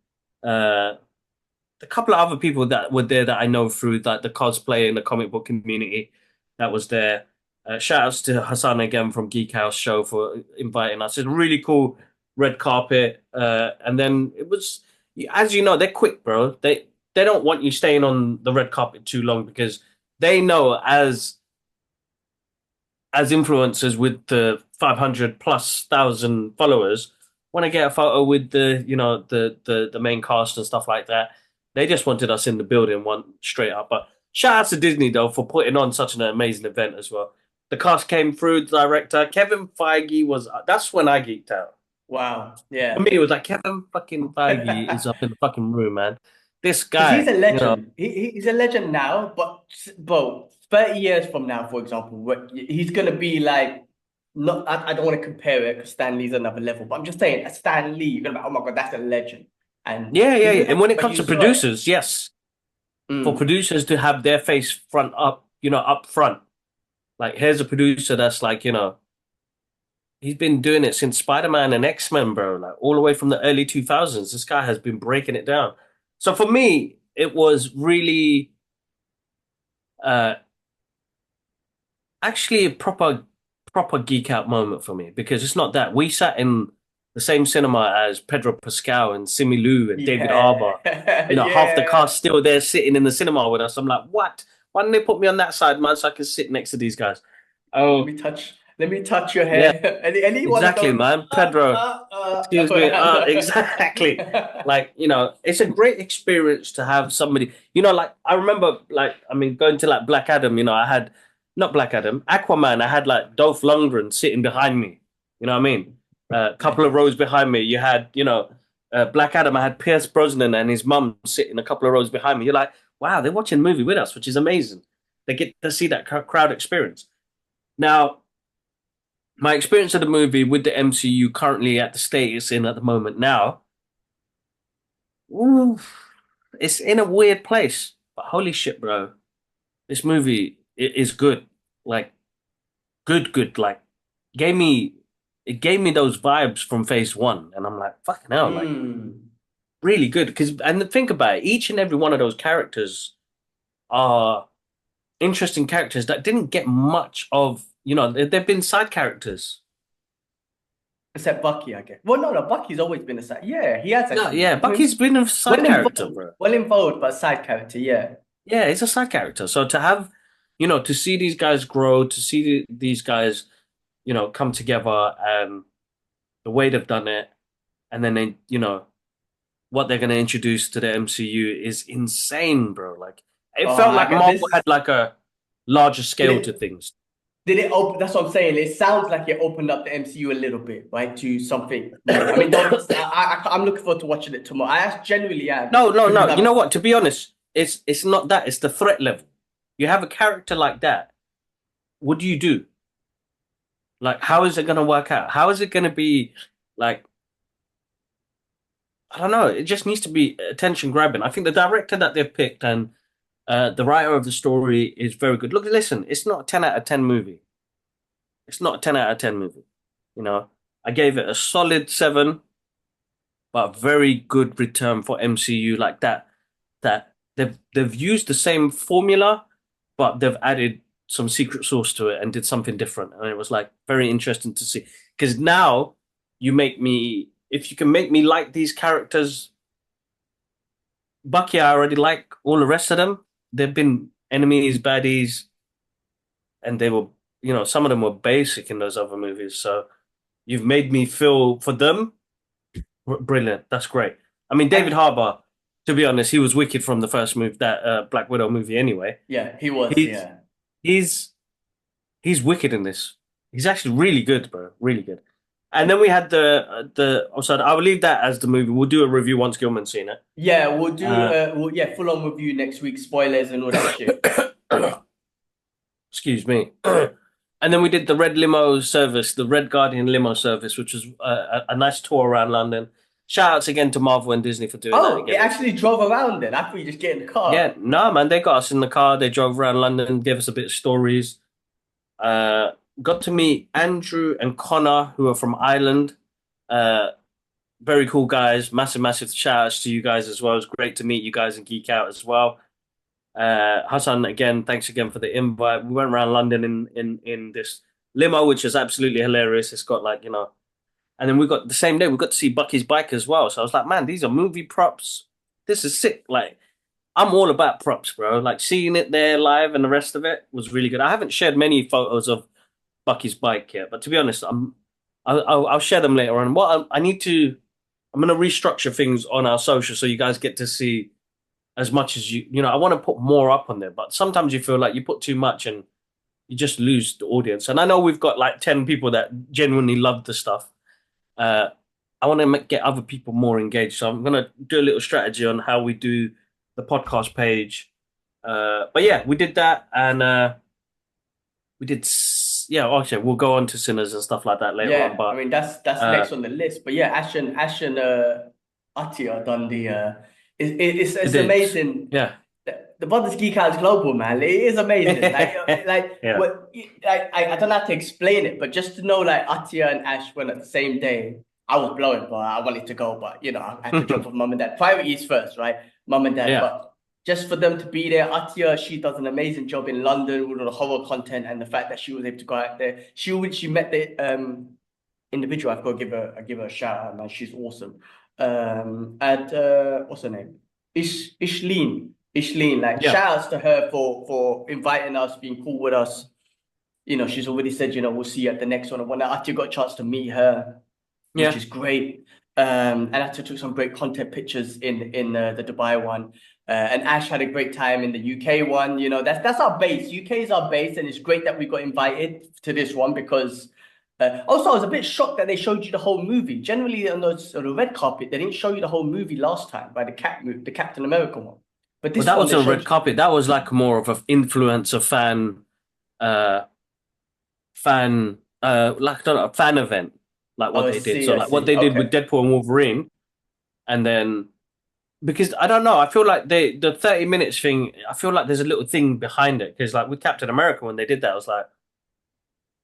uh, a couple of other people that were there that I know through the cosplay and the comic book community that was there. Shout outs to Hassan again from Geek House Show for inviting us. It's a really cool red carpet. And then it was, as you know, they're quick, bro. They don't want you staying on the red carpet too long because they know as influencers with the 500 plus thousand followers want to get a photo with the main cast and stuff like that. They just wanted us in the building one straight up. But shout out to Disney though for putting on such an amazing event as well. The cast came through, the director Kevin Feige was. That's when I geeked out. Wow. For Yeah. me, it was like Kevin fucking Feige is up in the fucking room, man. This Because he's guy, a legend. He's a legend now, but bro, 30 years from now, for example, he's gonna be like not I don't want to compare it because Stan Lee's another level, but I'm just saying Stan Lee, you're gonna be like, oh my God, that's a legend. And yeah. And when it but comes you to saw it. producers, yes, for Mm. producers to have their face front up, up front. Like, here's a producer that's like, he's been doing it since Spider-Man and X-Men, bro, like all the way from the early 2000s. This guy has been breaking it down. So for me, it was really uh actually a proper proper geek out moment for me because it's not that. We sat in the same cinema as Pedro Pascal and Simu Liu and David Harbour. Yeah. You know, half the Yeah. cast still there sitting in the cinema with us. I'm like, what? Why didn't they put me on that side, man, so I can sit next to these guys? Let Oh, me touch. Let me touch your yeah, hair. Any one of exactly, those. man. Pedro, excuse me. Yeah. Exactly. Like, you know, it's a great experience to have somebody, you know, like I remember, like, I mean, going to like Black Adam, you know, I had not Black Adam, Aquaman, I had like Dolph Lundgren sitting behind me. You know what I mean? A couple of rows behind me. You had, you know, Black Adam, I had Pierce Brosnan and his mum sitting a couple of rows behind me. You're like, wow, they're watching a movie with us, which is amazing. They get to see that crowd experience. Now, my experience of the movie with the MCU currently at the state it's in at the moment now, ooh, it's in a weird place. But holy shit, bro, this movie is good. Like good. Like gave me it gave me those vibes from Phase One, and I'm like, fucking hell, like Mm. really good. Because and think about it, each and every one of those characters are interesting characters that didn't get much of. You know, they've been side characters. Except Bucky, I guess. Well, no. Bucky's always been a side. Yeah, he has No, actually. yeah, I mean, Bucky's been a side character, bro. well involved, but a side character. Yeah. Yeah, it's a side character. So to have, you know, to see these guys grow, to see these guys, you know, come together and the way they've done it, and then they, you know, what they're going to introduce to the MCU is insane, bro. Like it Oh felt my like God, Marvel this had like a larger did scale to it. things. Did it open? That's what I'm saying. It sounds like it opened up the MCU a little bit, right, to something more. I mean, don't. I'm looking forward to watching it tomorrow. I genuinely am because No. You I'm. know what? To be honest, it's not that. It's the threat level. You have a character like that. What do you do? Like, how is it going to work out? How is it going to be like? I don't know. It just needs to be attention grabbing. I think the director that they've picked and the writer of the story is very good. Look, listen, it's not a 10 out of 10 movie. It's not a 10 out of 10 movie. You know, I gave it a solid 7, but very good return for MCU like that. That they've used the same formula, but they've added some secret sauce to it and did something different. And it was like very interesting to see. Because now you make me, if you can make me like these characters, Bucky, I already like all the rest of them. They've been enemies, baddies, and they were, you know, some of them were basic in those other movies. So you've made me feel for them. Brilliant. That's great. I mean, David And Harbour, to be honest, he was wicked from the first move, that Black Widow movie anyway. yeah, he was. He's Yeah. he's he's wicked in this. He's actually really good, bro. Really good. And then we had the. Oh, sorry, I will leave that as the movie. We'll do a review once Gilman's seen it. Yeah, we'll do. Uh, Yeah, full on review next week, spoilers and all that shit. excuse me. And then we did the red limo service, the Red Guardian limo service, which was a nice tour around London. Shout outs again to Marvel and Disney for doing that Oh, it again. actually drove around then. I thought you just get in the car. Yeah, no, man, they got us in the car. They drove around London, gave us a bit of stories. Got to meet Andrew and Connor, who are from Ireland. Uh, very cool guys. Massive shout outs to you guys as well. It's great to meet you guys and geek out as well. Hassan, again, thanks again for the invite. We went around London in this limo, which is absolutely hilarious. It's got like, you know, and then we got the same day we got to see Bucky's bike as well. So I was like, man, these are movie props. This is sick. Like, I'm all about props, bro. Like seeing it there live and the rest of it was really good. I haven't shared many photos of Bucky's bike yet, but to be honest, I'll share them later on. I need to, I'm gonna restructure things on our social so you guys get to see as much as you know. I want to put more up on there, but sometimes you feel like you put too much and you just lose the audience. And I know we've got like 10 people that genuinely love the stuff. Uh, I want to get other people more engaged, so I'm gonna do a little strategy on how we do the podcast page. But yeah, we did that, and we did. Yeah, okay, we'll go on to Sinners and stuff like that later on. Yeah, I But mean that's uh, next on the list. But yeah, Ash and Atia done the it it's did. amazing. Yeah. The Brothers Geek Out is global, man. It is amazing. Like Yeah. what I don't have to explain it, but just to know like Atia and Ash went at the same day, I was blowing, but I wanted to go, but you know, I had to drop off mum and dad. Priorities first, right? Mum and dad. Yeah. But just for them to be there. Atia, she does an amazing job in London with all the horror content and the fact that she was able to go out there. She met the individual. I've got to give her a shout out, man. She's awesome. And what's her name? Ishleen. Like Yeah. shout outs to her for inviting us, being cool with us. You know, she's already said, we'll see you at the next one. When I actually got a chance to meet her, which is great. And I took some great content pictures in the Dubai one. And Ash had a great time in the UK one. You know, that's our base. UK is our base, and it's great that we got invited to this one because. Also, I was a bit shocked that they showed you the whole movie. Generally, on the red carpet, they didn't show you the whole movie last time by the Captain America one. But this Well, that one, wasn't a red carpet. That was like more of an influencer like I don't know, a fan event, like what they did. So like what they did with Deadpool and Wolverine, and then because I don't know, I feel like the 30 minutes thing. I feel like there's a little thing behind it because like with Captain America when they did that, I was like,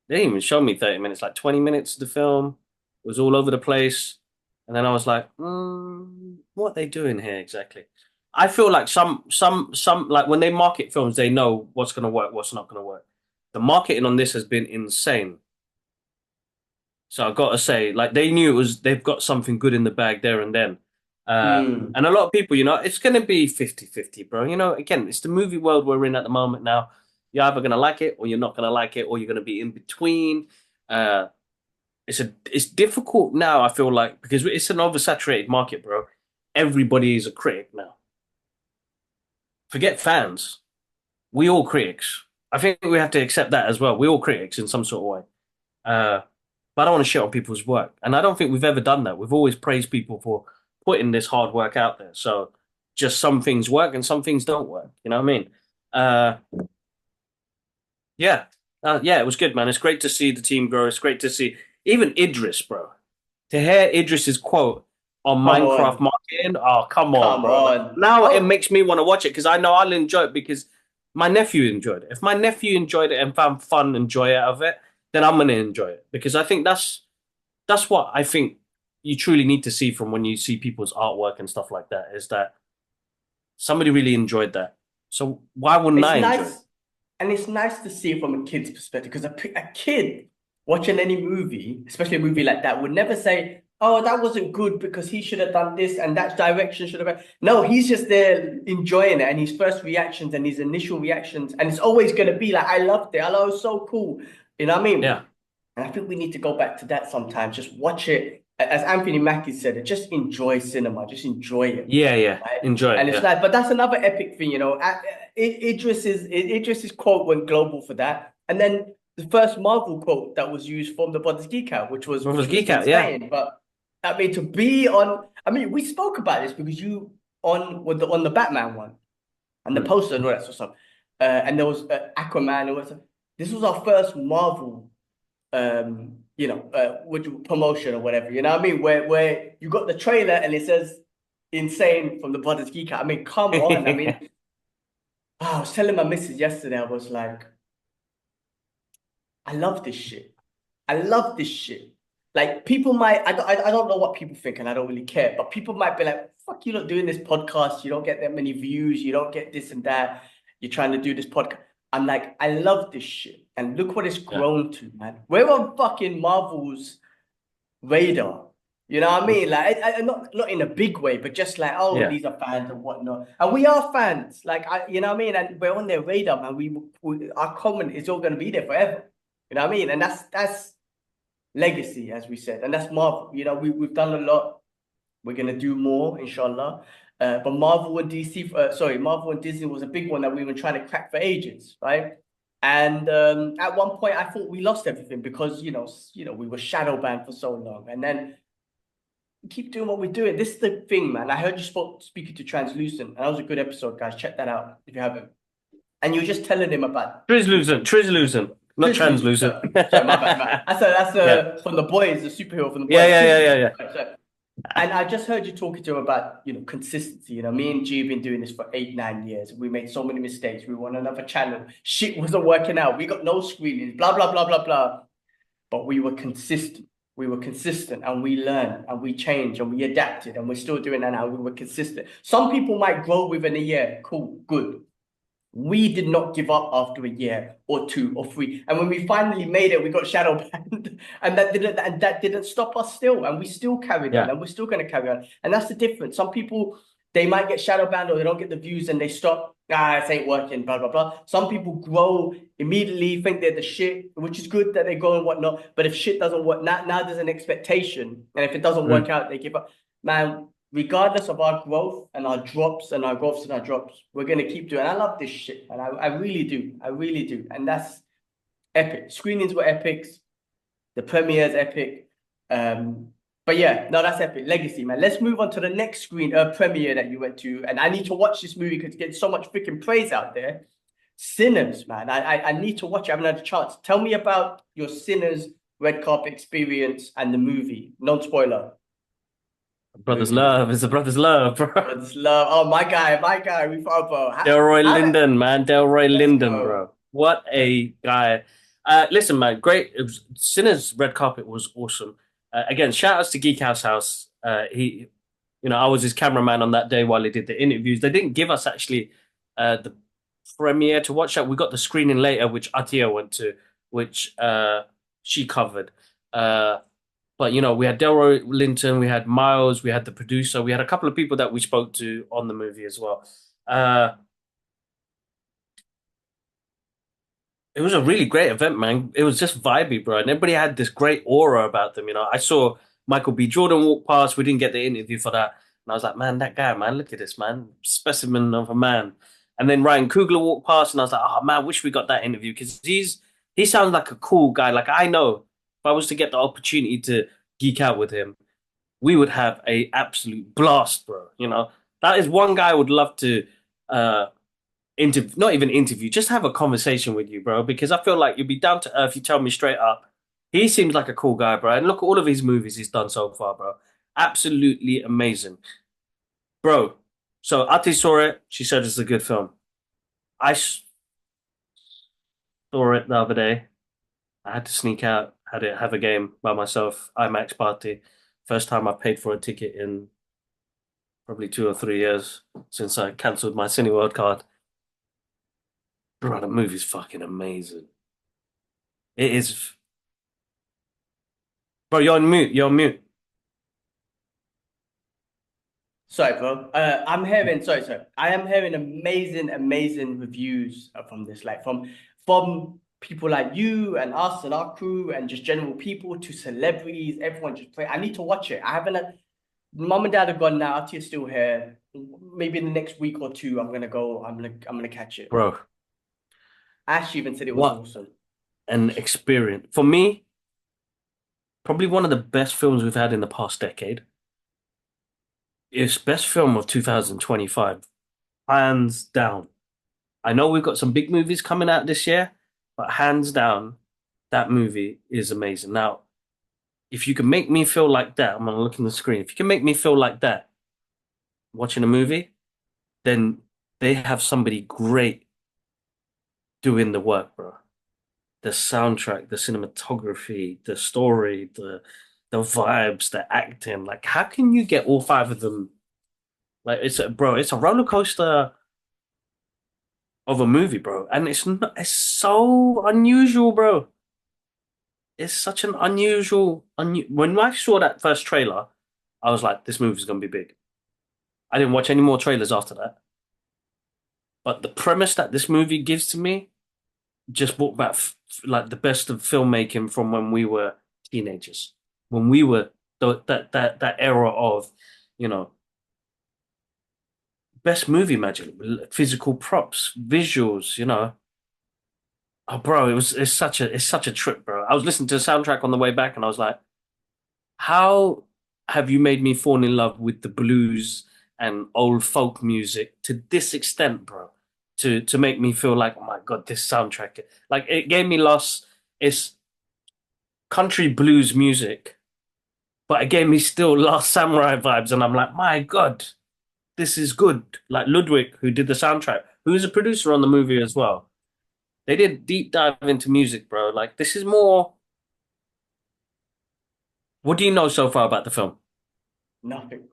they didn't even show me 30 minutes, like 20 minutes of the film. It was all over the place, and then I was like, what are they doing here exactly? I feel like some like when they market films, they know what's going to work, what's not going to work. The marketing on this has been insane. So I've got to say, like they knew they've got something good in the bag there and then. And a lot of people, it's going to be 50-50, bro. Again, it's the movie world we're in at the moment now. You're either going to like it or you're not going to like it, or you're going to be in between. It's difficult now, I feel like, because it's an oversaturated market, bro. Everybody is a critic now. Forget fans. We all critics. I think we have to accept that as well. We're all critics in some sort of way. But I don't want to shit on people's work. And I don't think we've ever done that. We've always praised people for putting this hard work out there. So just some things work and some things don't work. You know what I mean? Yeah. Yeah, it was good, man. It's great to see the team grow. It's great to see even Idris, bro. To hear Idris's quote on Minecraft marketing. Oh, come on, bro. Like, now it makes me want to watch it because I know I'll enjoy it because my nephew enjoyed it. If my nephew enjoyed it and found fun and joy out of it, then I'm going to enjoy it because I think that's what I think you truly need to see from when you see people's artwork and stuff like that is that somebody really enjoyed that. So why wouldn't I enjoy it? And it's nice to see it from a kid's perspective because a kid watching any movie, especially a movie like that, would never say, oh, that wasn't good because he should have done this and that direction should have been. No, he's just there enjoying it and his first reactions and his initial reactions. And it's always going to be like, I loved it. Hello, so cool. You know what I mean? Yeah. And I think we need to go back to that sometimes. Just watch it. As Anthony Mackie said it, just enjoy cinema. Just enjoy it. Yeah, yeah. Right? Enjoy it. And it's like, but that's another epic thing, Idris's quote went global for that. And then the first Marvel quote that was used from the Brothers Geek Out, which was Geek Out, yeah. But I mean, to be on, I mean, we spoke about this because you on the Batman one and the poster and all that sort of stuff. And there was Aquaman. This was our first Marvel, promotion or whatever. You know what I mean? Where you got the trailer and it says insane from the Brothers Geek Out. I mean, come on. I mean, I was telling my missus yesterday, I was like, I love this shit. I love this shit. Like people might, I don't know what people think and I don't really care, but people might be like, fuck, you're not doing this podcast. You don't get that many views. You don't get this and that. You're trying to do this podcast. I'm like, I love this shit. And look what it's grown to, man. We're on fucking Marvel's radar. You know what I mean? Like, not in a big way, but just like, these are fans and whatnot. And we are fans. Like, you know what I mean? And we're on their radar, man. Our comment is all going to be there forever. You know what I mean? And that's legacy, as we said. And that's Marvel. You know, we've done a lot. We're going to do more, inshallah. But Marvel and Disney was a big one that we were trying to crack for ages, right? And at one point, I thought we lost everything because, we were shadow banned for so long. And then we keep doing what we're doing. This is the thing, man. I heard you speaking to Translucent. And that was a good episode, guys. Check that out if you haven't. And you were just telling him about... Translucent. Not translucent. Sorry, my bad. That's from the boys, the superhero from the boys. Yeah. And I just heard you talking to him about, consistency. Me and G have been doing this for 8-9 years. We made so many mistakes. We were on another channel. Shit wasn't working out. We got no screenings, blah, blah, blah, blah, blah. But we were consistent. we were consistent and we learned and we changed and we adapted and we're still doing that now. We were consistent. Some people might grow within a year. Cool, good. We did not give up after a year or two or three. And when we finally made it, we got shadow banned. And that didn't stop us still. And we still carried on Yeah. and we're still going to carry on. And that's the difference. Some people, they might get shadow banned or they don't get the views and they stop. This ain't working, blah, blah, blah. Some people grow immediately, think they're the shit, which is good that they grow and whatnot. But if shit doesn't work, now there's an expectation. And if it doesn't work out, they give up. Man, regardless of our growth and our drops and our growths and our drops, we're going to keep doing. I love this shit, and I really do. I really do. And that's epic. Screenings were epics. The premiere's epic. But yeah, no, that's epic. Legacy, man. Let's move on to the next premiere that you went to. And I need to watch this movie because it gets so much freaking praise out there. Sinners, man. I need to watch it. I haven't had a chance. Tell me about your Sinners red carpet experience and the movie. Non-spoiler. Brothers love. It's a brothers love, bro. Brothers love. Oh, my guy. We thought, bro. Delroy Linden, man. Delroy Linden, go. bro. What a guy. Listen, man. Great. Sinners red carpet was awesome. Again, shout outs to Geek House. I was his cameraman on that day while he did the interviews. They didn't give us actually the premiere to watch that. We got the screening later, which Atia went to, which she covered. But we had Delroy Linton, we had Miles, we had the producer, we had a couple of people that we spoke to on the movie as well. It was a really great event, man. It was just vibey, bro. And everybody had this great aura about them. I saw Michael B. Jordan walk past. We didn't get the interview for that. And I was like, man, that guy, man, look at this, man. Specimen of a man. And then Ryan Coogler walked past and I was like, oh, man, I wish we got that interview because he sounds like a cool guy. Like, I know if I was to get the opportunity to geek out with him, we would have a absolute blast, bro. That is one guy I would love to not even interview, just have a conversation with you, bro, because I feel like you'll be down to earth. You tell me straight up. He seems like a cool guy, bro. And look at all of his movies he's done so far, bro. Absolutely amazing. Bro, so Ati saw it. She said it's a good film. I saw it the other day. I had to sneak out, had to have a game by myself, IMAX party. First time I paid for a ticket in probably 2 or 3 years since I cancelled my Cineworld card. Bro, the movie's fucking amazing. It is. Bro, you're on mute. You're on mute. Sorry, bro. I'm hearing. Sorry. I am hearing amazing reviews from this. Like from people like you and us and our crew and just general people to celebrities. Everyone just play. I need to watch it. I haven't. Mom and dad are gone now. Atia's still here. Maybe in the next week or two, I'm gonna go. I'm gonna catch it, Bro. Ash even said it was awesome. An experience. For me, probably one of the best films we've had in the past decade. It's best film of 2025. Hands down. I know we've got some big movies coming out this year, but hands down, that movie is amazing. Now, if you can make me feel like that, I'm gonna look at the screen. If you can make me feel like that watching a movie, then they have somebody great doing the work, bro. The soundtrack, the cinematography, the story, the vibes, the acting. Like, how can you get all 5 of them? Like, it's a roller coaster of a movie, bro. And it's so unusual, bro. It's such an unusual. When I saw that first trailer, I was like, this movie's gonna be big. I didn't watch any more trailers after that. But the premise that this movie gives to me just brought back like the best of filmmaking from when we were teenagers, when we were that era of, best movie magic, physical props, visuals. Oh, bro, it's such a trip, bro. I was listening to the soundtrack on the way back, and I was like, how have you made me fall in love with the blues and old folk music to this extent, bro? To make me feel like, oh my God, this soundtrack, like it gave me it's country blues music, but it gave me still Last Samurai vibes, and I'm like, my God, this is good. Like Ludwig, who did the soundtrack, who's a producer on the movie as well. They did deep dive into music, bro. Like this is more. What do you know so far about the film? Nothing.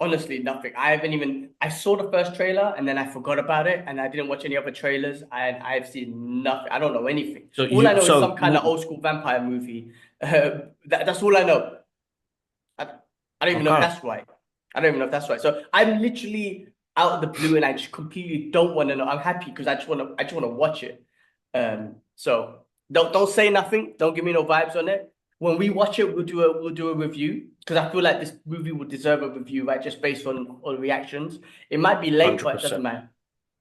Honestly, nothing. I haven't even. I saw the first trailer and then I forgot about it, and I didn't watch any other trailers. And I've seen nothing. I don't know anything. So All I you know is so some kind of old school vampire movie. That's all I know. I, I don't even know if okay. that's right. I don't even know if that's right. So I'm literally out of the blue, and I just completely don't want to know. I'm happy because I just want to. I just want to watch it. So don't say nothing. Don't give me no vibes on it. When we watch it, we'll do a review because I feel like this movie would deserve a review, right? Just based on reactions. It might be late, but it doesn't 100%. matter.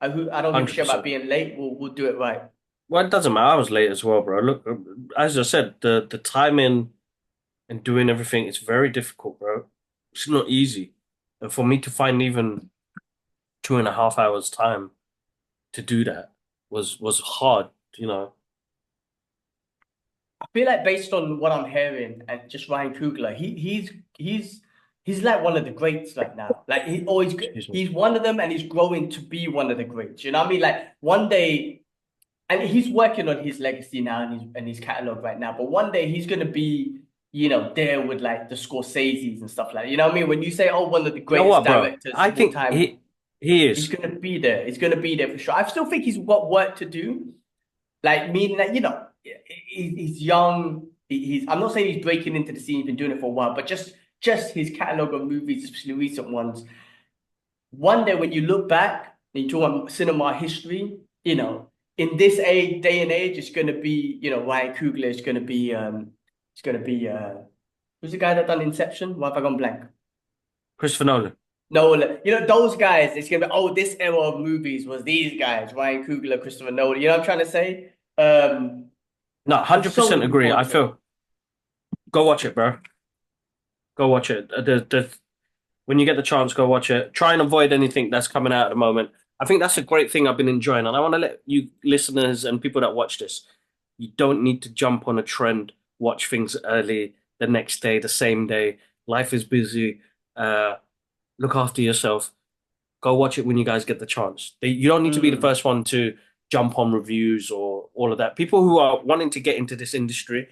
I don't give a shit about 100%. being late. We'll do it right. Well, it doesn't matter. I was late as well, bro. Look, as I said, the timing and doing everything is very difficult, bro. It's not easy. And for me to find even 2.5 hours time to do that was hard, you know. I feel like based on what I'm hearing and just Ryan Coogler, he's like one of the greats right now. Like he always Excuse me. he's one of them and he's growing to be one of the greats. You know what I mean? Like one day, and he's working on his legacy now and his catalog right now. But one day he's gonna be, there with like the Scorseses and stuff like that. You know what I mean? When you say, oh, one of the You know greatest what, bro? directors I of all think time, he he's is. gonna be there. He's gonna be there for sure. I still think he's got work to do. Like meaning that he's young. He's I'm not saying he's breaking into the scene. He's been doing it for a while, but just his catalog of movies, especially recent ones. One day when you look back and you talk about cinema history, in this day and age, it's gonna be Ryan Coogler. It's gonna be who's the guy that done Inception? Why have I gone blank? Christopher Nolan. No, those guys. It's gonna be this era of movies was these guys: Ryan Coogler, Christopher Nolan. You know what I'm trying to say? No, I'm so 100% looking agree. forward I to it. feel go watch it, bro. Go watch it. When you get the chance, go watch it. Try and avoid anything that's coming out at the moment. I think that's a great thing I've been enjoying, and I want to let you listeners and people that watch this, you don't need to jump on a trend, watch things early, the next day, the same day. Life is busy. Uh, look after yourself. Go watch it when you guys get the chance. You don't need to be the Mm, first one to jump on reviews or all of that. People who are wanting to get into this industry,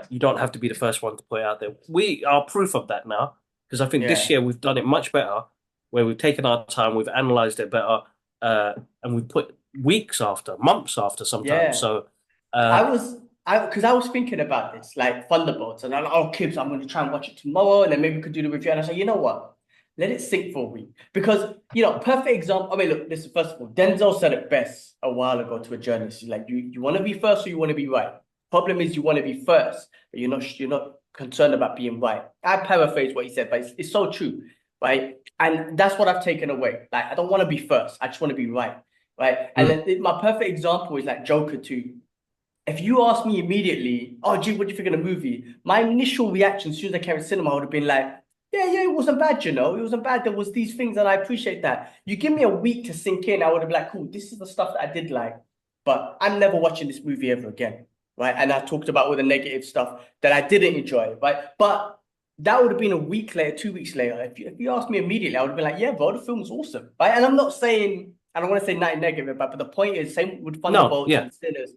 you don't have to be the first one to put it out there. We are proof of that now because I think this yeah. year we've done it much better, where we've taken our time, we've analyzed it better, and we've put weeks after, months after sometimes. Yeah. So, I uh, was because I was thinking about this, like Thunderbolts, and I'm like, oh Kibbs, I'm gonna try and watch it tomorrow, and then maybe we could do the review. And I said, you know what? Let it sink for a week. Because, perfect example. I mean, look, this is first of all, Denzel said it best a while ago to a journalist. He's like, you want to be first or you want to be right? Problem is you want to be first, but you're not concerned about being right. I paraphrase what he said, but it's so true, right? And that's what I've taken away. Like, I don't want to be first, I just want to be right. Right. And mm, then my perfect example is like Joker 2. If you ask me immediately, oh, gee, what do you think of the movie? My initial reaction, as soon as I came to cinema, would have been like, yeah, it wasn't bad, It wasn't bad. There was these things, and I appreciate that. You give me a week to sink in, I would have been like, cool, this is the stuff that I did like. But I'm never watching this movie ever again, right? And I talked about all the negative stuff that I didn't enjoy, right? But that would have been a week later, 2 weeks later. If you asked me immediately, I would have been like, yeah, bro, the film's awesome, right? And I'm not saying, I don't want to say nothing negative, but the point is, same with no, Thunderbolts yeah, and Sinners.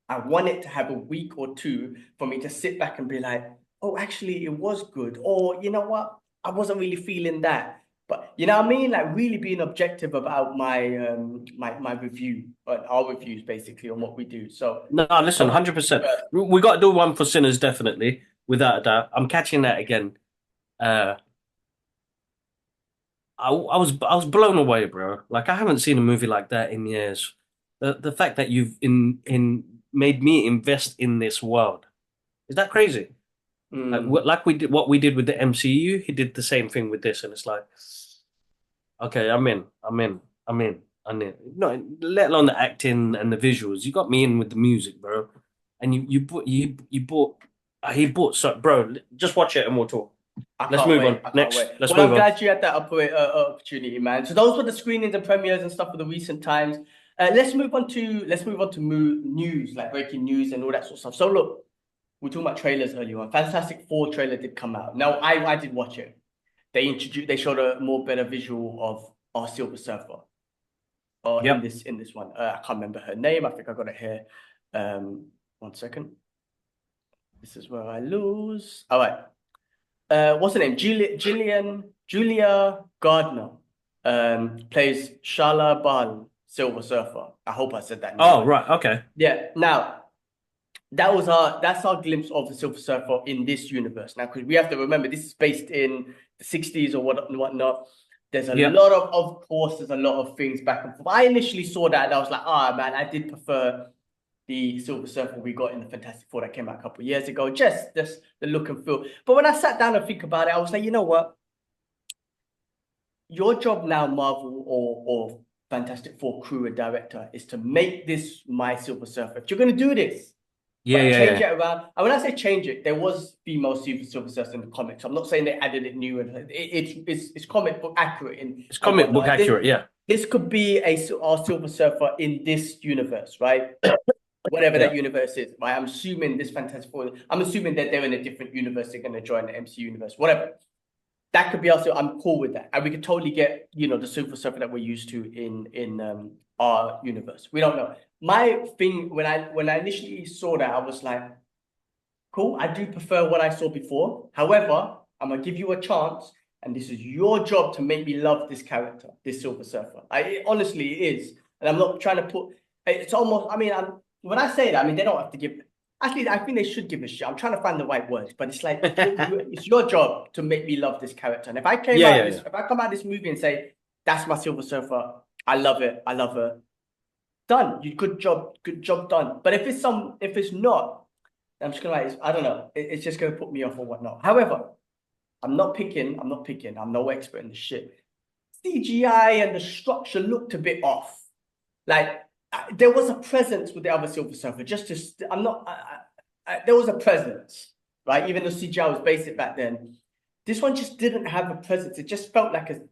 I want it to have a week or two for me to sit back and be like, oh, actually, it was good. Or, you know what? I wasn't really feeling that. But you know what I mean? Like really being objective about my review, our reviews basically on what we do. So no. Listen, I'll 100%. We got to do one for sinners, definitely, without a doubt. I'm catching that again. Uh, I was blown away, bro. Like I haven't seen a movie like that in years. The fact that you've in made me invest in this world is that crazy? Like mm, like we did what we did with the MCU, he did the same thing with this, and it's like, okay, I'm in, I'm in, I'm in, I'm in. No, let alone the acting and the visuals. You got me in with the music, bro. And he bought so bro. Just watch it and we'll talk. I Let's can't move wait. on. I can't wait. Next, let's Well, move I'm on. glad you had that opportunity, man. So those were the screenings and premieres and stuff for the recent times. Let's move on to news, like breaking news and all that sort of stuff. So look, we were talking about trailers earlier on. Fantastic Four trailer did come out. Now I did watch it. They showed a more better visual of our Silver Surfer. Or in Yep. this one. I can't remember her name. I think I got it here. One second. This is where I lose. All right. what's her name? Julia Gardner plays Shala Bal, Silver Surfer. I hope I said that name Oh, right. right. Okay. Yeah. Now, that's our glimpse of the Silver Surfer in this universe. Now, because we have to remember this is based in the 60s or whatnot. There's a Yeah. lot of course, there's a lot of things back and forth. I initially saw that and I was like, man, I did prefer the Silver Surfer we got in the Fantastic Four that came out a couple of years ago. Just the look and feel. But when I sat down and think about it, I was like, you know what? Your job now, Marvel or Fantastic Four crew and director, is to make this my Silver Surfer. If you're going to do this, Yeah. change Yeah. it around. And when I say change it, there was female Silver Surfer in the comics. I'm not saying they added it new, and it's comic book accurate It's and comic book whatnot. accurate. Yeah. This could be our Silver Surfer in this universe, right? Whatever Yeah. that universe is, right? I'm assuming this Fantastic Four. I'm assuming that they're in a different universe. They're going to join the MCU universe, whatever. That could be also. I'm cool with that, and we could totally get the Silver Surfer that we're used to in our universe. We don't know. My thing when I initially saw that, I was like, cool. I do prefer what I saw before. However, I'm gonna give you a chance, and this is your job to make me love this character, this Silver Surfer. Honestly, it is, and I'm not trying to put. It's almost. I mean, when I say that, I mean they don't have to give. Actually, I think they should give a shit. I'm trying to find the right words, but it's like it's your job to make me love this character. And if I if I come out of this movie and say that's my Silver Surfer, I love it, I love her. Done. Good job done. But if it's not, I'm just gonna I don't know. It's just gonna put me off or whatnot. However, I'm not picking. I'm no expert in the shit. CGI and the structure looked a bit off. Like there was a presence with the other Silver Surfer. I'm not. There was a presence, right? Even though CGI was basic back then, this one just didn't have a presence. It just felt like it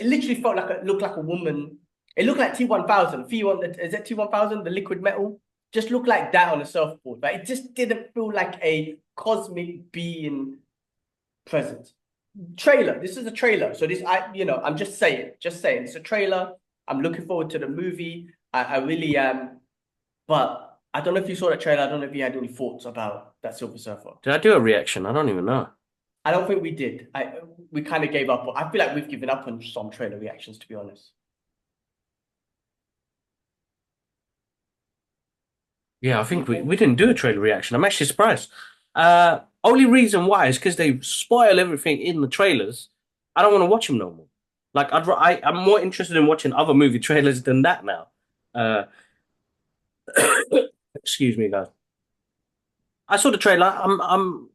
literally felt like looked like a woman. It looked like T1000. Is it T1000? The liquid metal just looked like that on a surfboard. But it just didn't feel like a cosmic being presence. Trailer. This is a trailer. So I'm just saying. It's a trailer. I'm looking forward to the movie. I really am. But I don't know if you saw that trailer. I don't know if you had any thoughts about that Silver Surfer. Did I do a reaction? I don't even know. I don't think we did. We kind of gave up. I feel like we've given up on some trailer reactions, to be honest. Yeah, I think we didn't do a trailer reaction. I'm actually surprised. Only reason why is because they spoil everything in the trailers. I don't want to watch them no more. Like I'm more interested in watching other movie trailers than that now. Excuse me, guys. I saw the trailer. I'm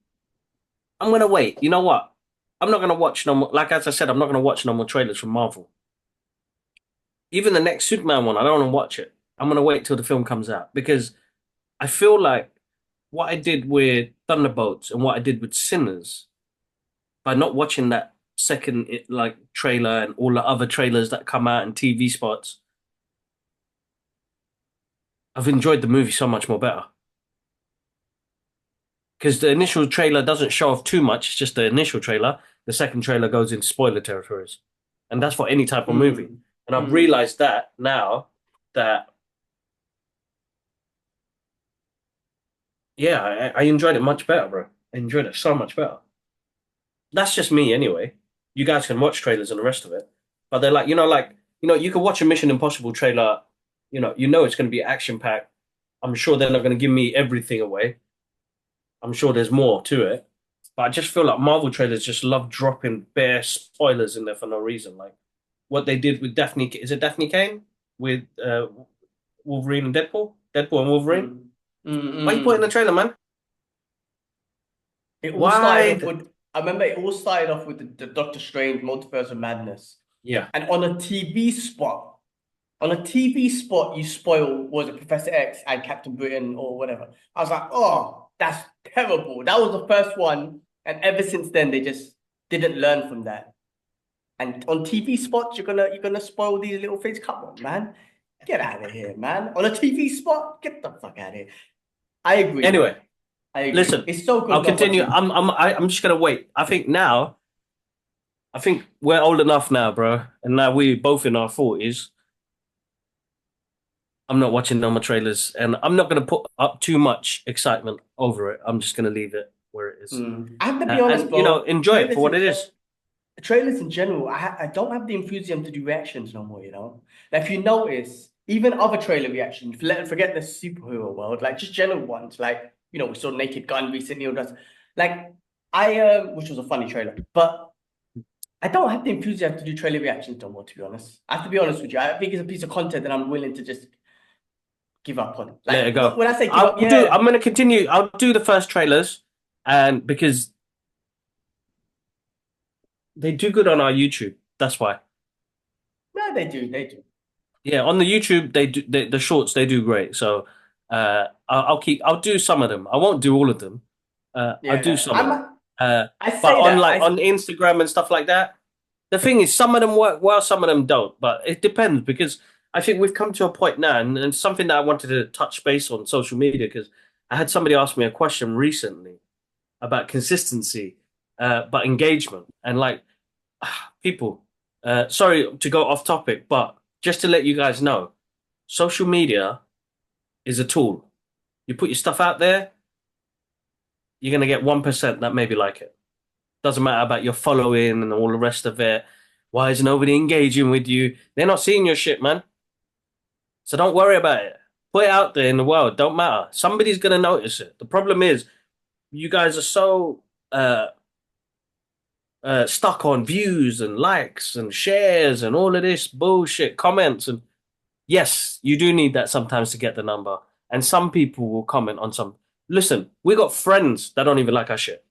gonna wait. You know what? I'm not gonna watch no more. Like as I said, I'm not gonna watch no more trailers from Marvel. Even the next Superman one, I don't want to watch it. I'm gonna wait till the film comes out because I feel like what I did with Thunderbolts and what I did with Sinners by not watching that second trailer and all the other trailers that come out and TV spots, I've enjoyed the movie so much more better. Because the initial trailer doesn't show off too much, it's just the initial trailer. The second trailer goes into spoiler territories. And that's for any type of movie. And I've realized that now that yeah, I enjoyed it much better, bro. I enjoyed it so much better. That's just me anyway. You guys can watch trailers and the rest of it. But they're like, you can watch a Mission Impossible trailer, it's going to be action packed. I'm sure they're not going to give me everything away. I'm sure there's more to it. But I just feel like Marvel trailers just love dropping bare spoilers in there for no reason. Like what they did with Daphne, is it Daphne Kane? With Wolverine and Deadpool? Deadpool and Wolverine? Why are you putting the trailer, man? I remember it all started off with the Doctor Strange Multiverse of Madness. Yeah. And on a TV spot, you spoil, was it Professor X and Captain Britain or whatever? I was like, oh, that's terrible. That was the first one. And ever since then, they just didn't learn from that. And on TV spots, you're gonna spoil these little things. Come on, man. Get out of here, man. On a TV spot, get the fuck out of here. I agree. Anyway, I agree. listen, It's so good. I'll continue. I'm just gonna wait. I think we're old enough now, bro, and now we both in our 40s. I'm not watching no more trailers, and I'm not gonna put up too much excitement over it. I'm just gonna leave it. where it is. I have to be honest, And you know, bro. enjoy it for what it is. Trailers in general, I don't have the enthusiasm to do reactions no more, you know? Like, if you notice, even other trailer reactions, forget the superhero world, like just general ones, like, you know, we saw Naked Gun recently, or just, like, which was a funny trailer, but I don't have the enthusiasm to do trailer reactions no more, to be honest. I have to be honest with you. I think it's a piece of content that I'm willing to just give up on. Let it Like, go. when I say give up, yeah. I'm gonna continue. I'll do the first trailers, and because they do good on our YouTube. That's why. No, they do, they do. Yeah, on the YouTube they do the shorts. They do great. So I'll do some of them. I won't do all of them. I'll do Yeah. some of them. I But say that. on Instagram and stuff like that, the thing is, some of them work well, some of them don't. But it depends because I think we've come to a point now, and something that I wanted to touch base on social media because I had somebody ask me a question recently about consistency, but engagement and like people. Sorry to go off topic, but just to let you guys know, social media is a tool. You put your stuff out there, you're gonna get 1% that maybe like it. Doesn't matter about your following and all the rest of it. Why is nobody engaging with you? They're not seeing your shit, man. So don't worry about it. Put it out there in the world. Don't matter. Somebody's gonna notice it. The problem is, you guys are so stuck on views and likes and shares and all of this bullshit comments. And yes, you do need that sometimes to get the number. And some people will comment on some. Listen, we got friends that don't even like our shit.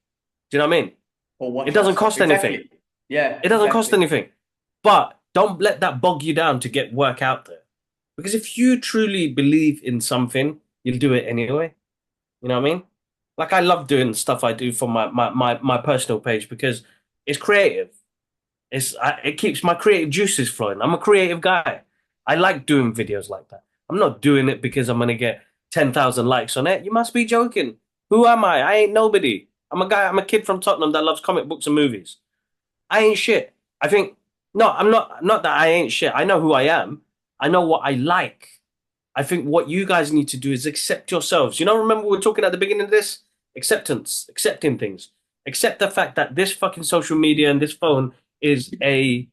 Do you know what I mean? Or It watch our doesn't stuff. cost anything. Exactly. Yeah, It doesn't cost exactly. anything. But don't let that bog you down to get work out there. Because if you truly believe in something, you'll do it anyway. You know what I mean? Like I love doing stuff I do for my personal page because it's creative. It keeps my creative juices flowing. I'm a creative guy. I like doing videos like that. I'm not doing it because I'm gonna get 10,000 likes on it. You must be joking. Who am I? I ain't nobody. I'm a guy. I'm a kid from Tottenham that loves comic books and movies. I ain't shit. I think no, I'm not. Not that I ain't shit. I know who I am. I know what I like. I think what you guys need to do is accept yourselves. You know, remember we were talking at the beginning of this? Acceptance, accepting things. Accept the fact that this fucking social media and this phone is a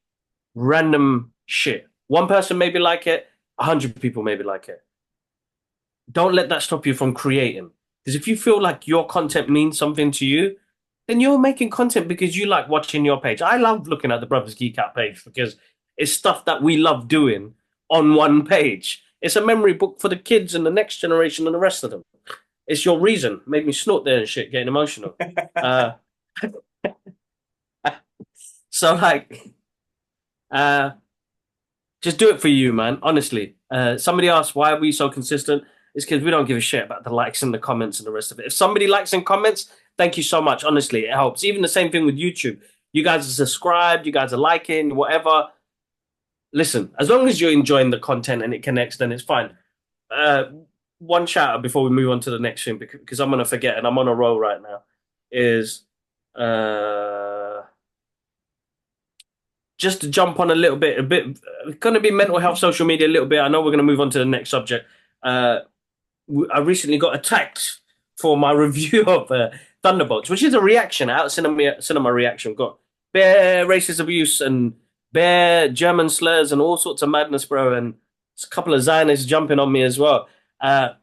random shit. One person maybe like it, 100 people maybe like it. Don't let that stop you from creating. Because if you feel like your content means something to you, then you're making content because you like watching your page. I love looking at the Brothers Geek Out page because it's stuff that we love doing on one page. It's a memory book for the kids and the next generation and the rest of them. It's your reason. Made me snort there and shit, getting emotional. Uh, so like, uh, just do it for you, man. Honestly. Somebody asked why are we so consistent? It's because we don't give a shit about the likes and the comments and the rest of it. If somebody likes and comments, thank you so much. Honestly, it helps. Even the same thing with YouTube. You guys are subscribed, you guys are liking, whatever. Listen, as long as you're enjoying the content and it connects, then it's fine. Uh, one shout out before we move on to the next thing because I'm gonna forget and I'm on a roll right now. Is uh just to jump on a bit, going to be mental health, social media a little bit. I know we're going to move on to the next subject. Uh, I recently got attacked for my review of Thunderbolts, which is a reaction out cinema reaction. Got bare racist abuse and bare German slurs and all sorts of madness, bro. And a couple of Zionists jumping on me as well. Uh,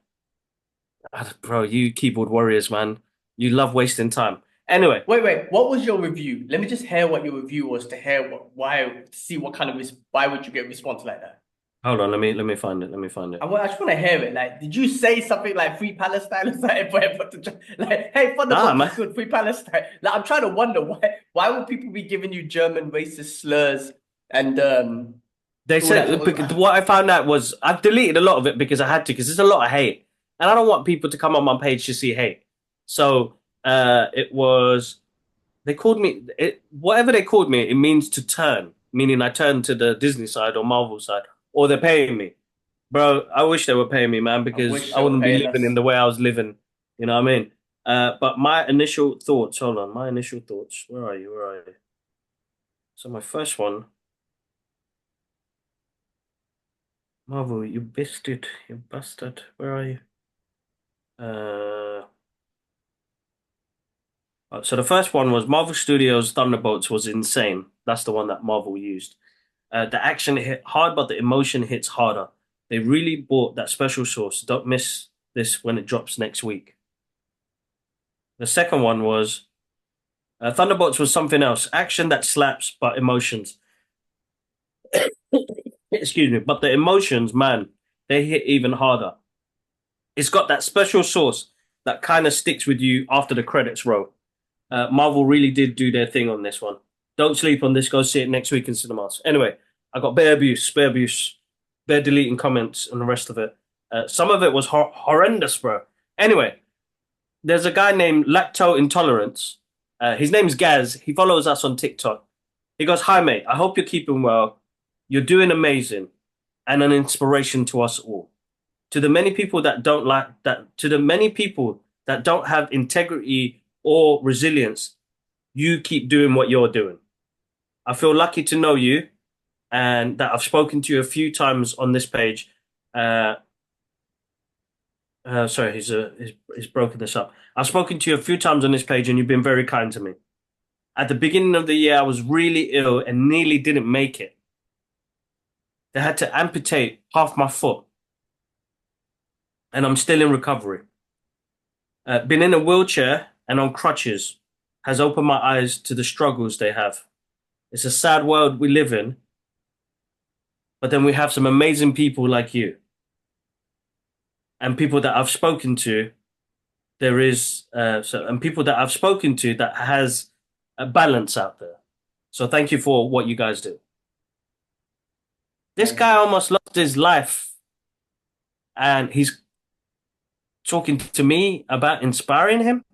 bro, you keyboard warriors, man. You love wasting time. Anyway, Wait. What was your review? Let me just hear what your review was to hear why, to see what kind of why would you get a response like that? hold on. Let me find it. Let me find it. I just want to hear it. Like, did you say something like "Free Palestine" or something? Like, hey, Nah, Thunderbolts is man. good. Free Palestine. Like, I'm trying to wonder why would people be giving you German racist slurs and They all that? said what I found out was I've deleted a lot of it because I had to because there's a lot of hate, and I don't want people to come on my page to see hate. So it was they called me whatever they called me. It means to turn, meaning I turn to the Disney side or Marvel side, or they're paying me, bro. I wish they were paying me, man, I because wish I they were wouldn't be paying living in us. the way I was living. You know what I mean? But my initial thoughts. Hold on, my initial thoughts. Where are you? Where are you? So my first one, Marvel, you bastard, you bastard. Where are you? Uh, So the first one was Marvel Studios' Thunderbolts was insane. That's the one that Marvel used. The action hit hard, but the emotion hits harder. They really bought that special sauce. Don't miss this when it drops next week. The second one was Thunderbolts was something else. Action that slaps, but emotions. Excuse me, but the emotions, man, they hit even harder. It's got that special sauce that kind of sticks with you after the credits roll. Marvel really did do their thing on this one. Don't sleep on this. Go see it next week in cinemas. Anyway, I got bare abuse, bare deleting comments, and the rest of it. Some of it was horrendous, bro. Anyway, there's a guy named Lacto Intolerance. His name's Gaz. He follows us on TikTok. He goes, "Hi, mate. I hope you're keeping well. You're doing amazing and an inspiration to us all. To the many people that don't like that, to the many people that don't have integrity or resilience, you keep doing what you're doing. I feel lucky to know you and that I've spoken to you a few times on this page. Uh, sorry, he's broken this up. I've spoken to you a few times on this page and you've been very kind to me. At the beginning of the year, I was really ill and nearly didn't make it. They had to amputate half my foot and I'm still in recovery. Been in a wheelchair and on crutches has opened my eyes to the struggles they have. It's a sad world we live in, but then we have some amazing people like you and people that I've spoken to. And people that I've spoken to that has a balance out there. So thank you for what you guys do." This guy almost lost his life, and he's talking to me about inspiring him.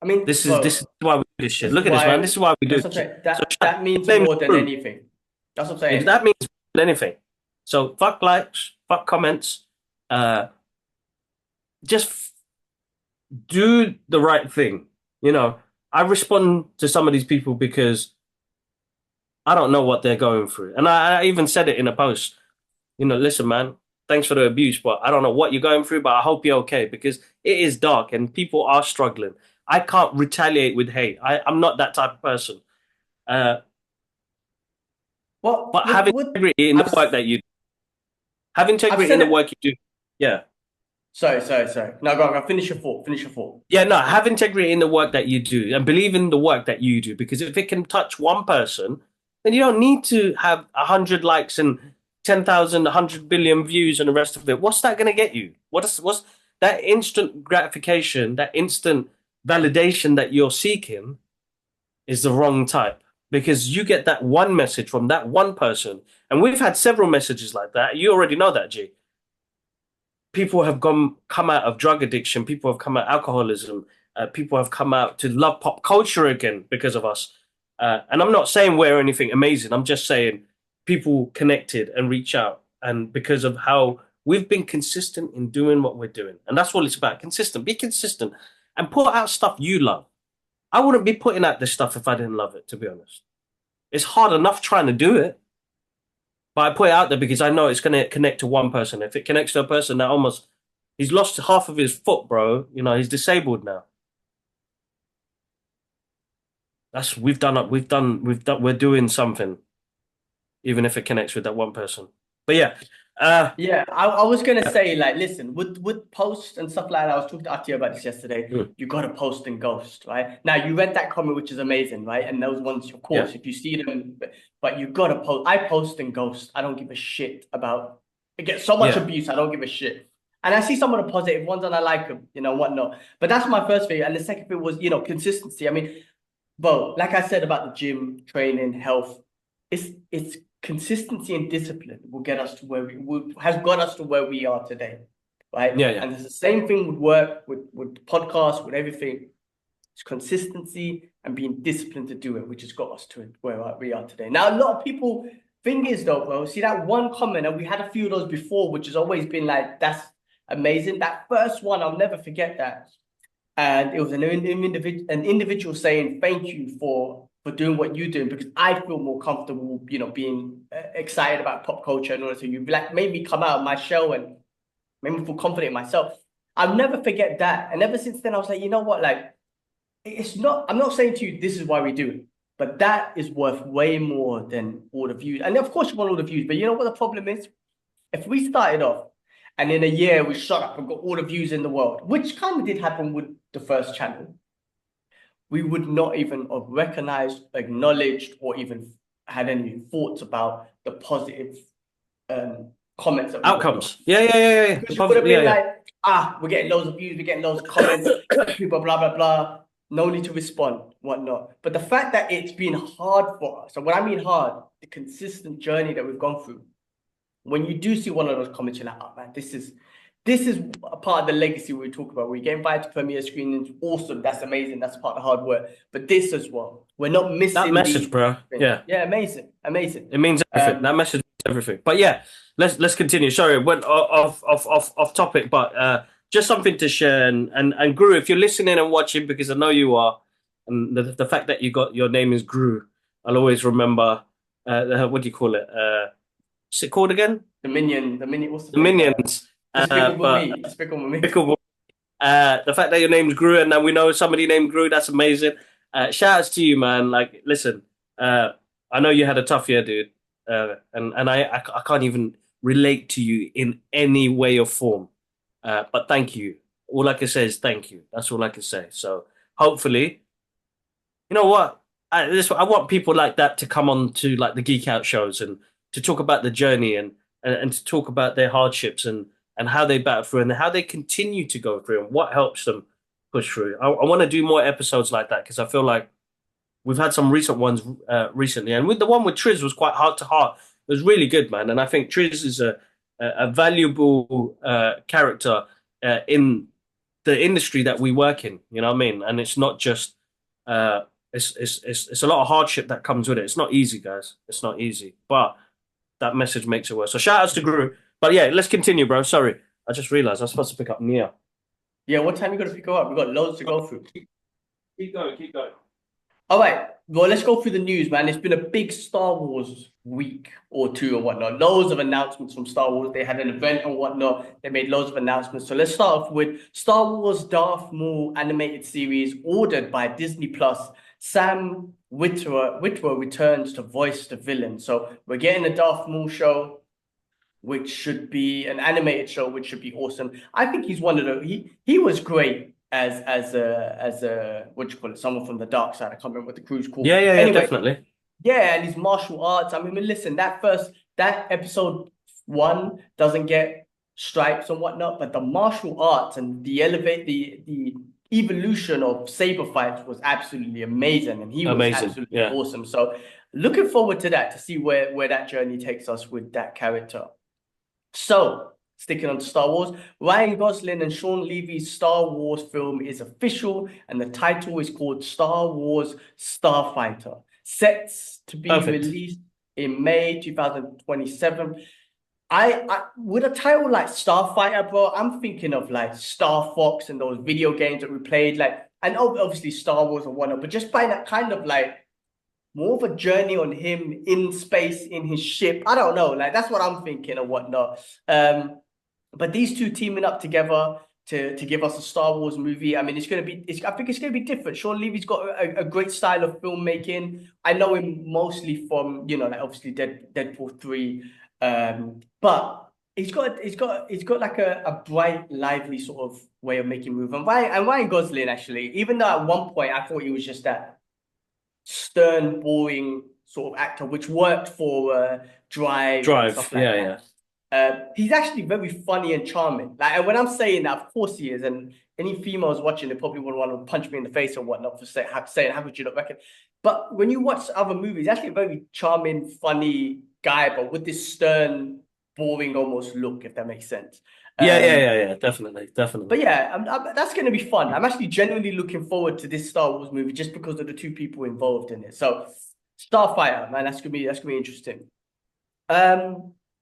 I mean, This is why we do this shit. this is Look at this, why man. This is why we do that's what I'm this saying. shit. So That means blame more than Drew. anything. That's what I'm saying. That means more than anything. So fuck likes, fuck comments. Just do the right thing. You know, I respond to some of these people because I don't know what they're going through. And I even said it in a post. You know, listen, man, thanks for the abuse, but I don't know what you're going through, but I hope you're okay because it is dark and people are struggling. I can't retaliate with hate. I'm not that type of person. Uh, What but have integrity in the work that you do. Have integrity in the work you do. Yeah. Sorry. No, go on. Finish your thought. Yeah, no, have integrity in the work that you do and believe in the work that you do because if it can touch one person, then you don't need to have 100 likes and 10,000, 100 billion views and the rest of it. What's that going to get you? What's that instant gratification, that instant validation that you're seeking is the wrong type because you get that one message from that one person. And we've had several messages like that. You already know that, G. People have come out of drug addiction. People have come out of alcoholism. People have come out to love pop culture again because of us. And I'm not saying we're anything amazing. I'm just saying people connected and reach out. And because of how we've been consistent in doing what we're doing. And that's what it's about. Consistent. Be consistent and put out stuff you love. I wouldn't be putting out this stuff if I didn't love it, to be honest. It's hard enough trying to do it. But I put it out there because I know it's going to connect to one person. If it connects to a person that he's lost half of his foot, bro. You know, he's disabled now. We're doing something, even if it connects with that one person. But yeah. Yeah, I was gonna say, like, listen, with posts and stuff like that, I was talking to Ati about this yesterday. You gotta post and ghost, right? Now you read that comment, which is amazing, right? And those ones, of course, if you see them, but you gotta post. I post and ghost. I don't give a shit about. I get so much abuse. I don't give a shit. And I see some of the positive ones, and I like them, you know, whatnot. But that's my first thing. And the second thing was, you know, consistency. I mean, bro, like I said about the gym, training, health, it's consistency and discipline will get us to has got us to where we are today, right? Yeah. And it's the same thing would work with podcasts, with everything. It's consistency and being disciplined to do it, which has got us to where we are today. Now, a lot of people, thing is though, bro, see that one comment, and we had a few of those before, which has always been like, that's amazing. That first one, I'll never forget that. And it was an individual saying, thank you for doing what you're doing because I feel more comfortable, you know, being excited about pop culture and all that. So you like made me come out of my shell and made me feel confident in myself. I'll never forget that. And ever since then, I was like, you know what? Like, it's not, I'm not saying to you, this is why we do it, but that is worth way more than all the views. And of course, you want all the views, but you know what the problem is? If we started off and in a year we shot up and got all the views in the world, which kind of did happen with the first channel, we would not even have recognized, acknowledged, or even had any thoughts about the positive comments that we Outcomes. Yeah. because it would have been like, we're getting loads of views, we're getting loads of comments, people, blah, blah, blah. No need to respond, whatnot. But the fact that it's been hard for us, and when I mean hard, the consistent journey that we've gone through, when you do see one of those comments, you're like, oh man, this is a part of the legacy we talk about. We get invited to premiere screenings, awesome, that's amazing, that's part of the hard work. But this as well, we're not missing that message, bro. Yeah, amazing. It means everything. That message means everything. But yeah, let's continue. Sorry, went off topic, but just something to share. And Gru, if you're listening and watching, because I know you are, and the fact that your name is Gru, I'll always remember. What do you call it? What's it called again? The Minion. What's the Minions. Despicable Me. The fact that your name's Gru and that we know somebody named Gru, that's amazing. Shout outs to you, man. Like, listen, I know you had a tough year, dude. And I can't even relate to you in any way or form. But thank you. All I can say is thank you. That's all I can say. So hopefully, you know what? I want people like that to come on to like the Geek Out shows and to talk about the journey and to talk about their hardships and how they battle through and how they continue to go through and what helps them push through. I want to do more episodes like that because I feel like we've had some recent ones recently, and with the one with Triz was quite heart to heart. It was really good, man. And I think Triz is a valuable character in the industry that we work in. You know what I mean? And it's not just it's a lot of hardship that comes with it. It's not easy, guys. It's not easy, but that message makes it worse. So shout outs to Guru. But yeah, let's continue, bro. Sorry, I just realized I was supposed to pick up Nia. Yeah, what time you got to pick her up? We've got loads to go through. Keep going. All right, well, let's go through the news, man. It's been a big Star Wars week or two or whatnot. Loads of announcements from Star Wars. They had an event and whatnot. They made loads of announcements. So let's start off with Star Wars Darth Maul animated series ordered by Disney Plus. Sam Witwer returns to voice the villain. So we're getting a Darth Maul show, which should be an animated show, which should be awesome. I think he's one of the he was great as a what do you call it? Someone from the dark side. I can't remember what the crew's called. Yeah, anyway, definitely. Yeah, and his martial arts. I mean, listen, that episode 1 doesn't get stripes and whatnot, but the martial arts and the evolution of saber fights was absolutely amazing, and he was absolutely awesome. So looking forward to that, to see where that journey takes us with that character. So sticking on to Star Wars, Ryan Gosling and Sean Levy's Star Wars film is official, and the title is called Star Wars Starfighter. Set to be released in May 2027. I with a title like Starfighter, bro, I'm thinking of like Star Fox and those video games that we played. Like, and obviously Star Wars and whatnot, but just by that kind of like more of a journey on him in space in his ship. I don't know, like that's what I'm thinking and whatnot. But these two teaming up together to give us a Star Wars movie. I mean, I think it's gonna be different. Sean Levy's got a great style of filmmaking. I know him mostly from, you know, like obviously Deadpool 3. But he's got like a bright, lively sort of way of making movies. And Ryan Gosling, actually, even though at one point I thought he was just that stern, boring sort of actor, which worked for Drive and stuff like that. He's actually very funny and charming. Like, and when I'm saying that, of course he is. And any females watching, they probably would want to punch me in the face or whatnot for saying, how could you not reckon? But when you watch other movies, actually a very charming, funny guy, but with this stern, boring almost look, if that makes sense. Yeah, definitely. But yeah, that's going to be fun. I'm actually genuinely looking forward to this Star Wars movie just because of the two people involved in it. So, Starfighter, man, that's gonna be interesting.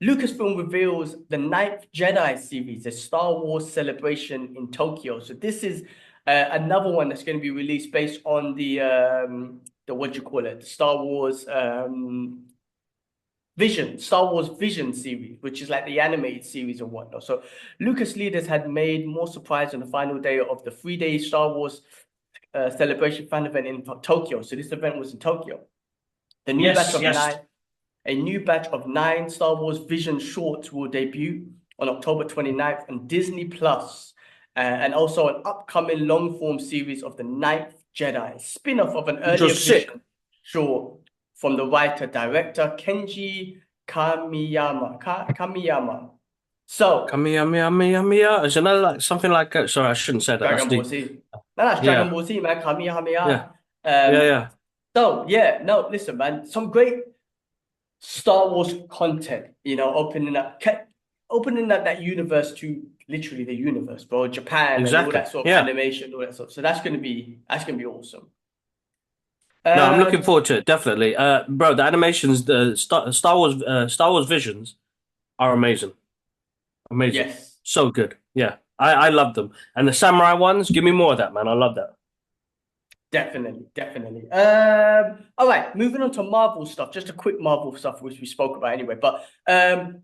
Lucasfilm reveals the Ninth Jedi series, a Star Wars celebration in Tokyo. So this is another one that's going to be released based on the what do you call it? The Star Wars Star Wars Vision series, which is like the animated series and whatnot. So Lucas leaders had made more surprise on the final day of the 3-day Star Wars celebration fan event in Tokyo. So this event was in Tokyo. The new batch of a new batch of 9 Star Wars Vision shorts will debut on October 29th on Disney Plus, and also an upcoming long-form series of the Ninth Jedi, spin-off of an earlier Vision short from the writer-director Kenji Kamiyama. So Kamiyama. Is another like something like sorry, I shouldn't say that. Dragon Ball Z. No, that's Dragon Ball Z, man. Kamehameha. Yeah. So yeah, no, listen, man. Some great Star Wars content, opening up that universe to literally the universe, bro. Japan and all that sort of animation, all that stuff. So that's gonna be awesome. No, I'm looking forward to it, definitely. Bro, the animations, the Star Wars Visions are amazing. Amazing. Yes. So good. Yeah. I love them. And the samurai ones, give me more of that, man. I love that. Definitely. All right, moving on to Marvel stuff. Just a quick Marvel stuff, which we spoke about anyway. But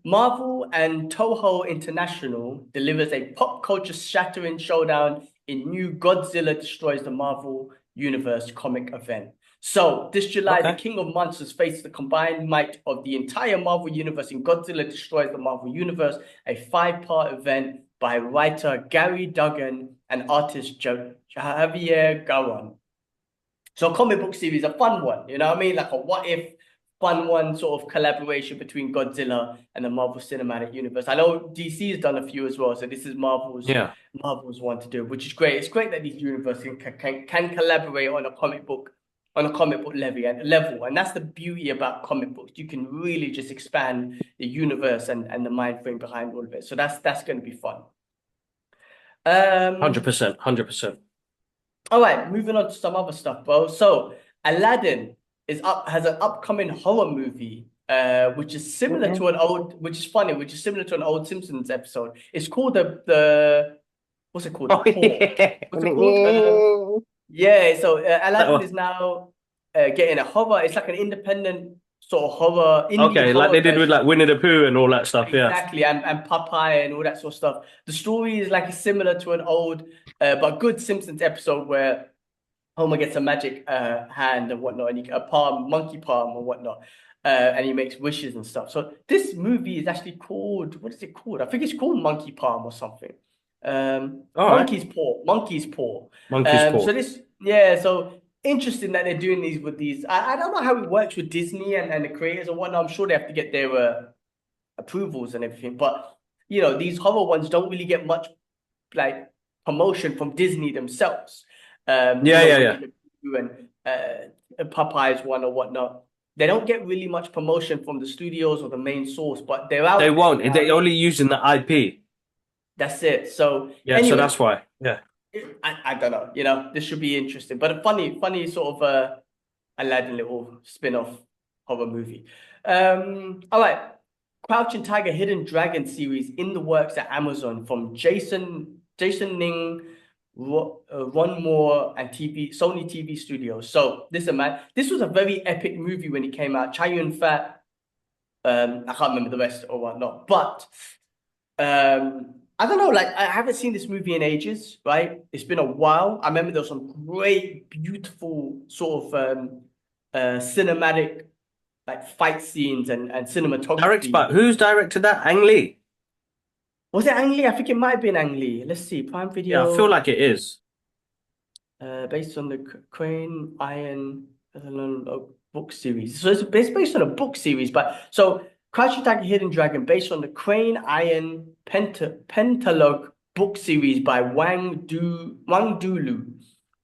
Marvel and Toho International delivers a pop culture shattering showdown in new Godzilla Destroys the Marvel Universe comic event. So this July, the King of Monsters faces the combined might of the entire Marvel Universe in Godzilla Destroys the Marvel Universe, a 5-part event by writer Gary Duggan and artist Javier Gawan. So a comic book series, a fun one, you know what I mean? Like a what if fun one, sort of collaboration between Godzilla and the Marvel Cinematic Universe. I know DC has done a few as well, so this is Marvel's one to do, which is great. It's great that these universes can collaborate on a comic book level, and that's the beauty about comic books. You can really just expand the universe and the mind frame behind all of it. So that's going to be fun. 100%. All right, moving on to some other stuff, bro. So Aladdin has an upcoming horror movie, which is similar to an old, which is funny, which is similar to an old Simpsons episode. It's called the what's it called? Oh, What's it called? Yeah, so Aladdin is now getting a horror. It's like an independent sort of horror. Okay, like they did with like Winnie the Pooh and all that stuff. Exactly, and Popeye and all that sort of stuff. The story is like similar to an old but good Simpsons episode where Homer gets a magic hand and whatnot, and a palm, monkey palm or whatnot, and he makes wishes and stuff. So this movie is actually called, what is it called? I think it's called Monkey Palm or something. Monkey's Paw. So this, so interesting that they're doing these with these. I don't know how it works with Disney and the creators and whatnot. I'm sure they have to get their approvals and everything, but these horror ones don't really get much like promotion from Disney themselves. And Popeye's one or whatnot. They don't get really much promotion from the studios or the main source, but they're out. They won't. They're only using the IP. That's it. So anyway, so that's why. Yeah. I don't know. This should be interesting, but a funny sort of Aladdin little spin-off horror movie. All right. Crouching Tiger, Hidden Dragon series in the works at Amazon from Jason Ning, Ron Moore, and Sony TV Studios. So listen, man, this was a very epic movie when it came out. Chow Yun-fat, I can't remember the rest or whatnot, but I don't know, like I haven't seen this movie in ages, right? It's been a while. I remember there was some great, beautiful sort of cinematic like fight scenes and cinematography. Who's directed that? Ang Lee. Was it Ang Lee? I think it might have been Ang Lee. Let's see. Prime Video. Yeah, I feel like it is. Based on the Crane Iron book series. So it's based on a book series, but so Crouching Tiger, Hidden Dragon, based on the Crane Iron Pentalogue book series by Wang Dulu.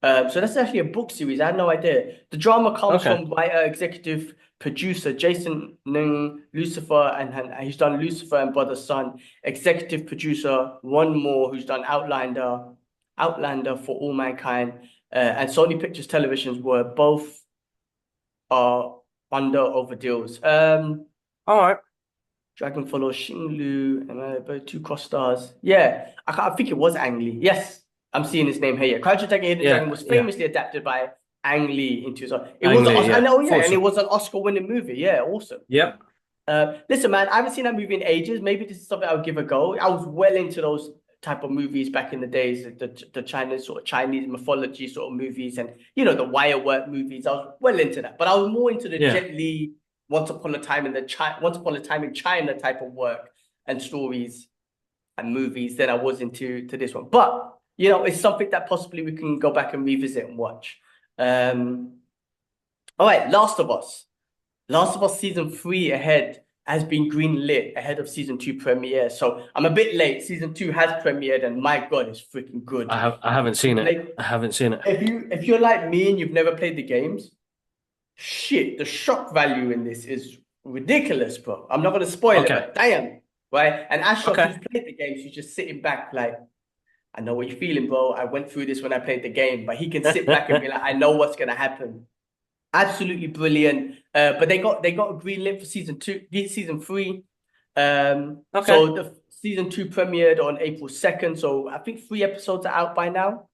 So that's actually a book series. I had no idea. The drama comes from writer, executive producer Jason Ng, Lucifer, and he's done Lucifer and Brother Sun. Executive producer Ron Moore, who's done Outlander for All Mankind, and Sony Pictures Televisions were both under over deals. All right. Dragon follows Xing Lu and 2 cross-stars. Yeah, I think it was Ang Lee. Yes, I'm seeing his name here. Yeah. Crouching Tiger, Hidden Dragon was famously adapted by Ang Lee into it was and it was an Oscar-winning movie. Yeah, awesome. Yep. Listen, man, I haven't seen that movie in ages. Maybe this is something I'll give a go. I was well into those type of movies back in the days, the Chinese sort of Chinese mythology sort of movies, and the wire work movies. I was well into that, but I was more into the Yeah. Jet Li Once Upon a Time in China type of work and stories and movies than I was into this one. But it's something that possibly we can go back and revisit and watch. All right, Last of Us. Last of Us season 3 ahead has been greenlit ahead of season 2 premiere. So I'm a bit late. Season 2 has premiered, and my God, it's freaking good. I haven't seen it. I haven't seen it. If you're like me and you've never played the games, shit, the shock value in this is ridiculous, bro. I'm not gonna spoil it, but damn, right? And Ashraf, who's played the games, he's just sitting back like, I know what you're feeling, bro. I went through this when I played the game, but he can sit back and be like, I know what's gonna happen. Absolutely brilliant. But they got a green lit for season 3. So the season 2 premiered on April 2nd. So I think 3 episodes are out by now.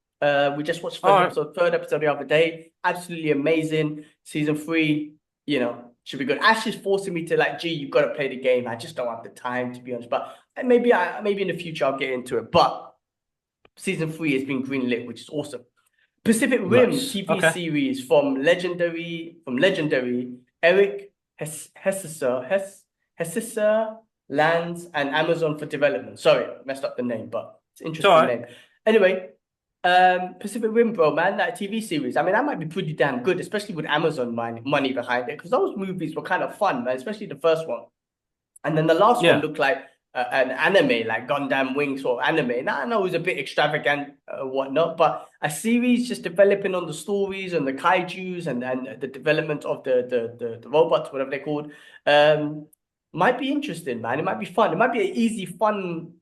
We just watched third episode the other day. Absolutely amazing. Season 3, should be good. Ash is forcing me to like, gee, you've got to play the game. I just don't have the time, to be honest. But maybe in the future I'll get into it. But season 3 has been green lit, which is awesome. Pacific Rim TV series from legendary Eric Hessisser lands and Amazon for development. Sorry, messed up the name, but it's an interesting name. Anyway, Pacific Rim, bro, man, that TV series. I mean, that might be pretty damn good, especially with Amazon money behind it, because those movies were kind of fun, man, especially the first one. And then the last one looked like an anime, like Gundam Wing sort of anime. Now I know it was a bit extravagant, whatnot, but a series just developing on the stories and the kaijus and the development of the robots, whatever they're called, might be interesting, man. It might be fun. It might be an easy, fun,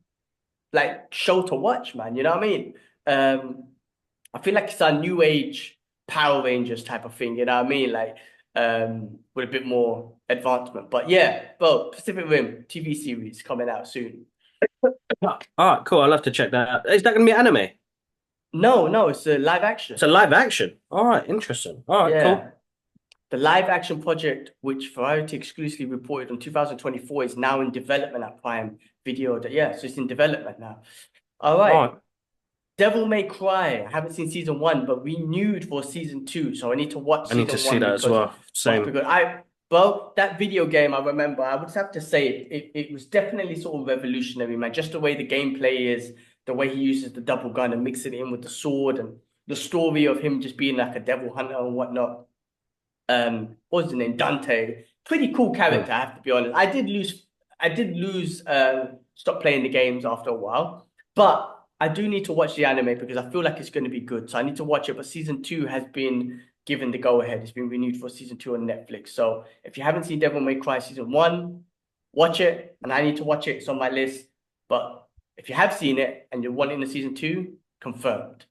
like show to watch, man. You know what I mean? I feel like it's a new age Power Rangers type of thing. You know what I mean? Like with a bit more advancement. But yeah, bro, Pacific Rim TV series coming out soon. All right, cool. I'll have to check that out. Is that going to be anime? No, it's a live action. It's a live action. All right, interesting. All right, cool. The live action project, which Variety exclusively reported on 2024, is now in development at Prime Video. So it's in development now. All right. Devil May Cry. I haven't seen season 1, but renewed for season 2. So I need to watch season 1. I need to see that as well. Same. Bro, that video game, I remember, I would have to say it was definitely sort of revolutionary, man. Just the way the gameplay is, the way he uses the double gun and mixing it in with the sword, and the story of him just being like a devil hunter and whatnot. What was his name? Dante. Pretty cool character, I have to be honest. I did lose stop playing the games after a while, but I do need to watch the anime because I feel like it's going to be good. So I need to watch it. But season 2 has been given the go-ahead. It's been renewed for season 2 on Netflix. So if you haven't seen Devil May Cry season 1, watch it. And I need to watch it. It's on my list. But if you have seen it and you're wanting the season 2, confirmed.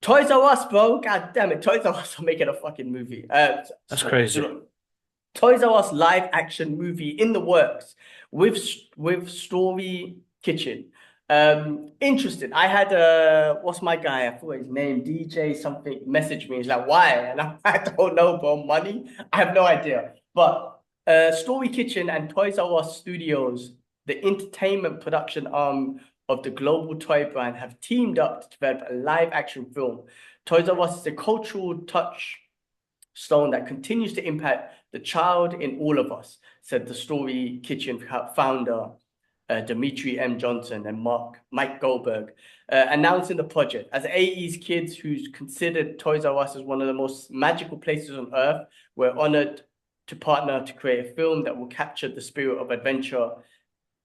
Toys R Us, bro. God damn it. Toys R Us are making a fucking movie. That's crazy. Toys R Us live action movie in the works with Story Kitchen. Interesting. I had what's my guy? I forgot his name. DJ something messaged me. He's like, why? And I don't know, bro. Money? I have no idea. But Story Kitchen and Toys R Us Studios, the entertainment production arm of the global toy brand, have teamed up to develop a live action film. Toys R Us is a cultural touchstone that continues to impact the child in all of us, said the Story Kitchen founder Dimitri M. Johnson and Mike Goldberg, announcing the project. As 80s kids who's considered Toys R Us as one of the most magical places on earth, we're honored to partner to create a film that will capture the spirit of adventure,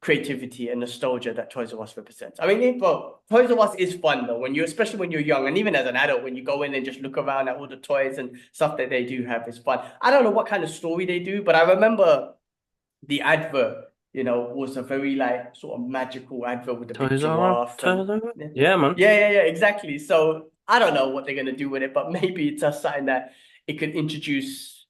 creativity, and nostalgia that Toys R Us represents. I mean, bro, Toys R Us is fun though, especially when you're young, and even as an adult, when you go in and just look around at all the toys and stuff that they do have, is fun. I don't know what kind of story they do, but I remember the advert, was a very like sort of magical advert with the big giraffe. Yeah, man. Yeah, exactly. So I don't know what they're gonna do with it, but maybe it's just something that it could introduce.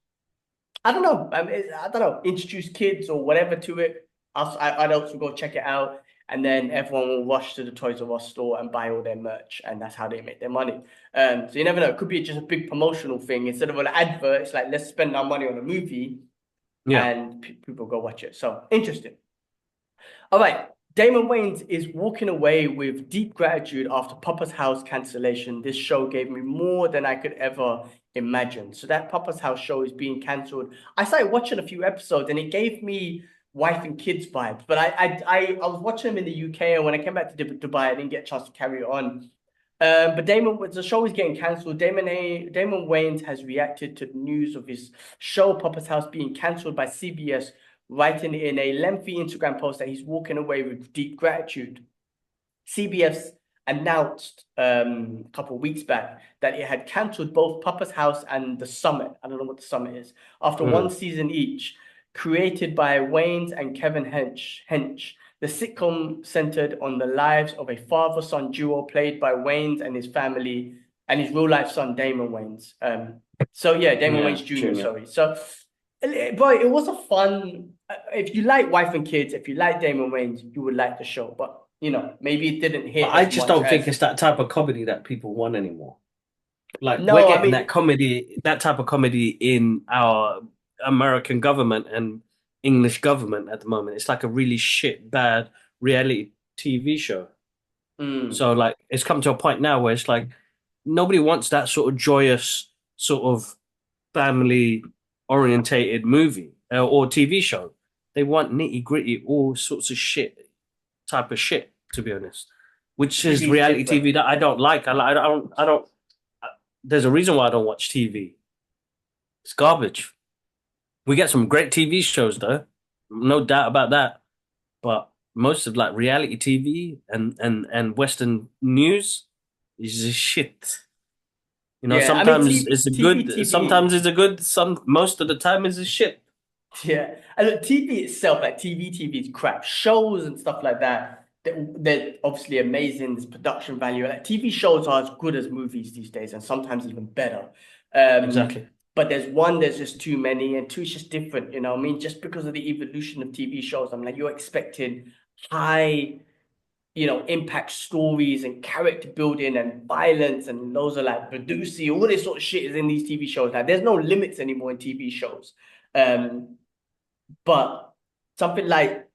I don't know. Introduce kids or whatever to it. Adults will go check it out, and then everyone will rush to the Toys R Us store and buy all their merch, and that's how they make their money. So you never know. It could be just a big promotional thing. Instead of an advert, it's like, let's spend our money on a movie. Yeah. and people go watch it. So interesting. All right. Damon Wayans is walking away with deep gratitude after Papa's House cancellation. This show gave me more than I could ever imagine. So that Papa's House show is being cancelled. I started watching a few episodes and it gave me wife and kids vibes. But I was watching them in the UK, and when I came back to Dubai, I didn't get a chance to carry it on. But the show is getting cancelled. Damon Wayans has reacted to the news of his show Papa's House being cancelled by CBS, writing in a lengthy Instagram post that he's walking away with deep gratitude. CBS announced a couple of weeks back that it had cancelled both Papa's House and The Summit. I don't know what The Summit is. After one season each, created by Wayans and Kevin Hench. The sitcom centered on the lives of a father-son duo played by Wayans and his family and his real-life son, Damon Wayans. Damon Wayans Jr., sorry. So, boy, it was a fun... if you like Wife and Kids, if you like Damon Wayans, you would like the show. But, maybe it didn't hit I just don't think it's that type of comedy that people want anymore. Like, No, we're getting that type of comedy in our American government and English government at the moment. It's like a really shit, bad reality TV show. So, like, it's come to a point now where it's like nobody wants that sort of joyous, sort of family orientated movie or TV show. They want nitty gritty, all sorts of type of shit, to be honest, which is reality TV that I don't like. I don't. There's a reason why I don't watch TV. It's garbage. We get some great TV shows though, no doubt about that. But most of like reality TV and Western news is just shit. Sometimes it's a good, TV. sometimes it's a good, most of the time it's a shit. Yeah, and look, TV itself, like TV is crap. Shows and stuff like that, they're obviously amazing. There's production value. Like TV shows are as good as movies these days, and sometimes even better. Exactly. But there's just too many, and two is just different. I mean, just because of the evolution of TV shows, I'm like, you're expecting high, impact stories and character building and violence, and those are like Medusi, all this sort of shit is in these TV shows. Like, there's no limits anymore in TV shows. But something like,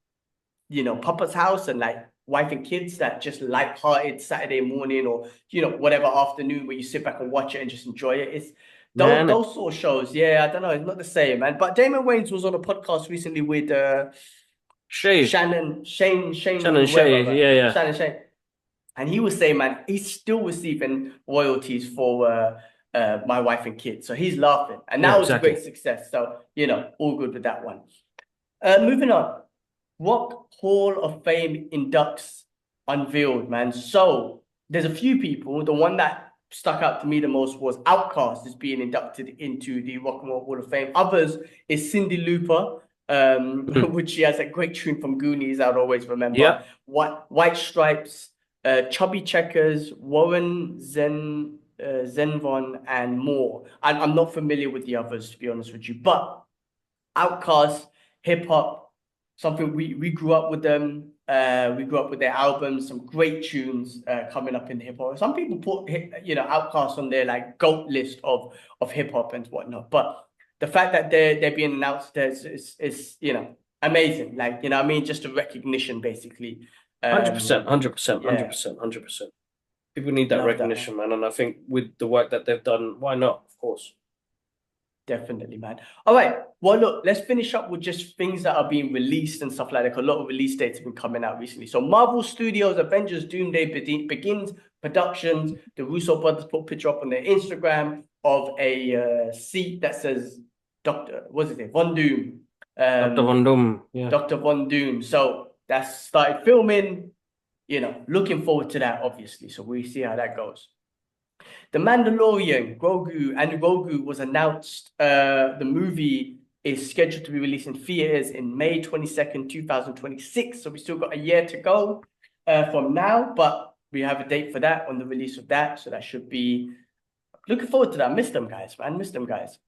Papa's House and like Wife and Kids, that just light-hearted Saturday morning or, whatever afternoon where you sit back and watch it and just enjoy it. It's those sort of shows. Yeah, I don't know. It's not the same, man. But Damon Wayans was on a podcast recently with Shane Shane, Shay, yeah. Shannon Shane. And he was saying, man, he's still receiving royalties for My Wife and Kids. So he's laughing. And that was a great success. So, all good with that one. Moving on. What Hall of Fame inducts unveiled, man? So there's a few people. The one that stuck out to me the most was OutKast is being inducted into the Rock and Roll Hall of Fame. Others is Cyndi Lauper, which she has a great tune from Goonies, I'd always remember. Yeah. White Stripes, Chubby Checkers, Warren Zenvon, and more. I'm not familiar with the others, to be honest with you, but OutKast, hip hop, something we grew up with them. We grew up with their albums, some great tunes coming up in hip hop. Some people put OutKast on their like GOAT list of hip hop and whatnot. But the fact that they're being announced is amazing. Like, I mean, just a recognition basically. 100%. People need that recognition, man. And I think with the work that they've done, why not? Of course. Definitely, man. All right. Well, look, let's finish up with just things that are being released and stuff like that. A lot of release dates have been coming out recently. So Marvel Studios' Avengers Doomsday begins productions. The Russo brothers put a picture up on their Instagram of a seat that says Von Doom. Dr. Von Doom. Yeah. Dr. Von Doom. So that's started filming. Looking forward to that, obviously. So we see how that goes. The Mandalorian Grogu was announced. The movie is scheduled to be released in theaters in May 22nd, 2026. So we still got a year to go from now, but we have a date for that on the release of that. So that should be looking forward to that. Miss them guys, man. Miss them guys.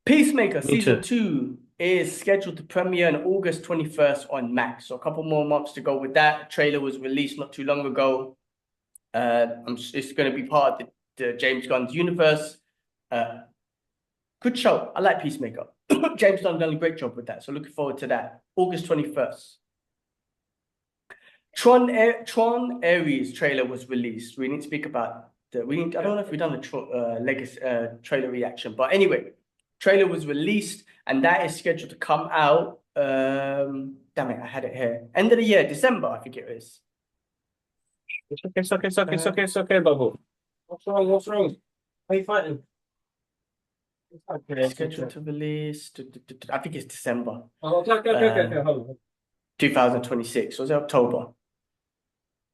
Peacemaker season 2 is scheduled to premiere on August 21st on Max. So a couple more months to go with that. The trailer was released not too long ago. It's going to be part of the James Gunn's universe. Good show. I like Peacemaker. James Gunn done a great job with that. So looking forward to that. August 21st. Tron Ares trailer was released. We need to speak about I don't know if we've done a legacy trailer reaction, but anyway, trailer was released and that is scheduled to come out. Damn it, I had it here. End of the year, December, I think it is. It's okay, Babu. What's wrong? What's wrong? Are you fighting? Okay, Scheduled to release. I think it's December. Oh, okay. Hold on. 2026. Was it October?